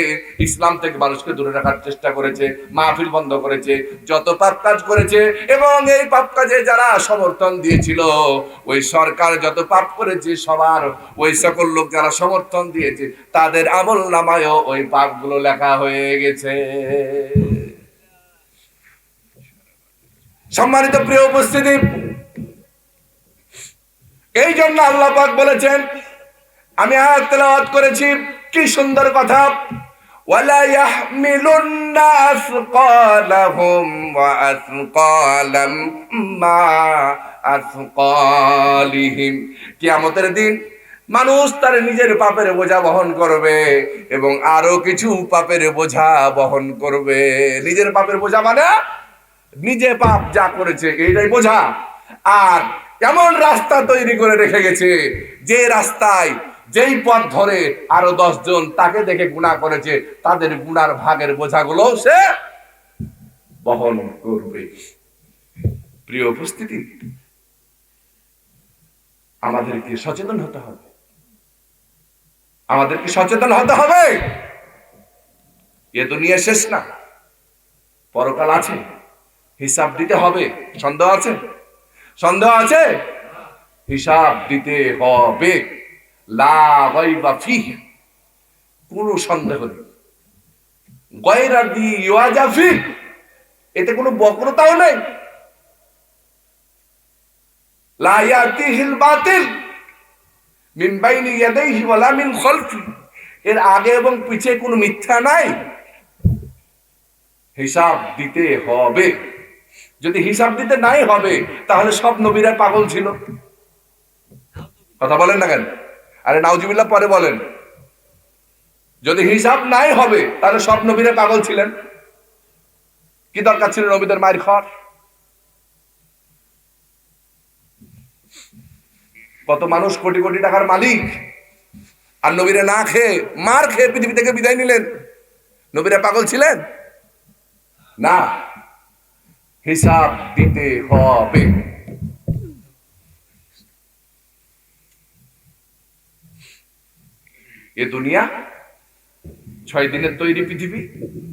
ইসলাম থেকে মানুষকে দূরে রাখার চেষ্টা করেছে, মাহফিল বন্ধ করেছে, যত পাপ কাজ করেছে, এবং এই পাপ কাজে যারা সমর্থন দিয়েছিল, ওই সরকার যত পাপ করেছে সবার ওই সকল লোক যারা সমর্থন দিয়েছে তাদের আমলনামায়ও ওই পাপগুলো লেখা হয়ে গেছে। সম্মানিত প্রিয় উপস্থিতি, এই জন্য আল্লাহ পাক বলেছেন, আমি আয়াত তেলাওয়াত করেছি, কি সুন্দর কথা, ওয়ালা ইয়াহমিলুন্না আসকালাহুম ওয়া আসকালাম মা আসকালিহিম। কিয়ামতের দিন মানুষ তার নিজের পাপের বোঝা বহন করবে এবং আরো কিছু পাপের বোঝা বহন করবে। নিজের পাপের বোঝা মানে নিজে পাপ যা করেছে এইটাই বোঝা। আর এমন রাস্তা তৈরি করে রেখে গেছে, যে রাস্তায় যেই পথ ধরে আরো 10 জন তাকে দেখে গুনাহ করেছে, তাদের গুনার ভাগের বোঝাগুলো সে বহন করবে। প্রিয় উপস্থিতি, আমাদেরকে সচেতন হতে হবে, আমাদেরকে সচেতন হতে হবে। এ দুনিয়া শেষ না, পরকাল আছে, হিসাব দিতে হবে। সন্দেহ আছে? সন্দেহ আছে? হিসাব দিতে হবে, লা গায়বা ফিহি, কোনো সন্দেহ নেই। গায়রা দি ওয়াজা ফিহি, এতে কোনো বক্রতাও নেই। লা ইয়াতিহিল বাতিল মিন বাইনি ইয়াদাইহি ওয়ালা মিন খালফি, এর আগে এবং পিছে কোনো মিথ্যা নাই। হিসাব দিতে হবে। যদি হিসাব দিতে নাই হবে, তাহলে সব নবীরা পাগল ছিল। কথা বলেন না কেন? আরে নাউজুবিল্লাহ পরে বলেন। যদি হিসাব নাই হবে, তাহলে সব নবীরা পাগল ছিলেন। কি দরকার ছিল নবীদের মায়ের খাওয়ার? কত মানুষ কোটি কোটি টাকার মালিক, আর নবীরা না খেয়ে, মার খেয়ে পৃথিবী থেকে বিদায় নিলেন। নবীরা পাগল ছিলেন না। হিসাব দিতে হবে। এ দুনিয়া 6 দিনের তৈরি পৃথিবী,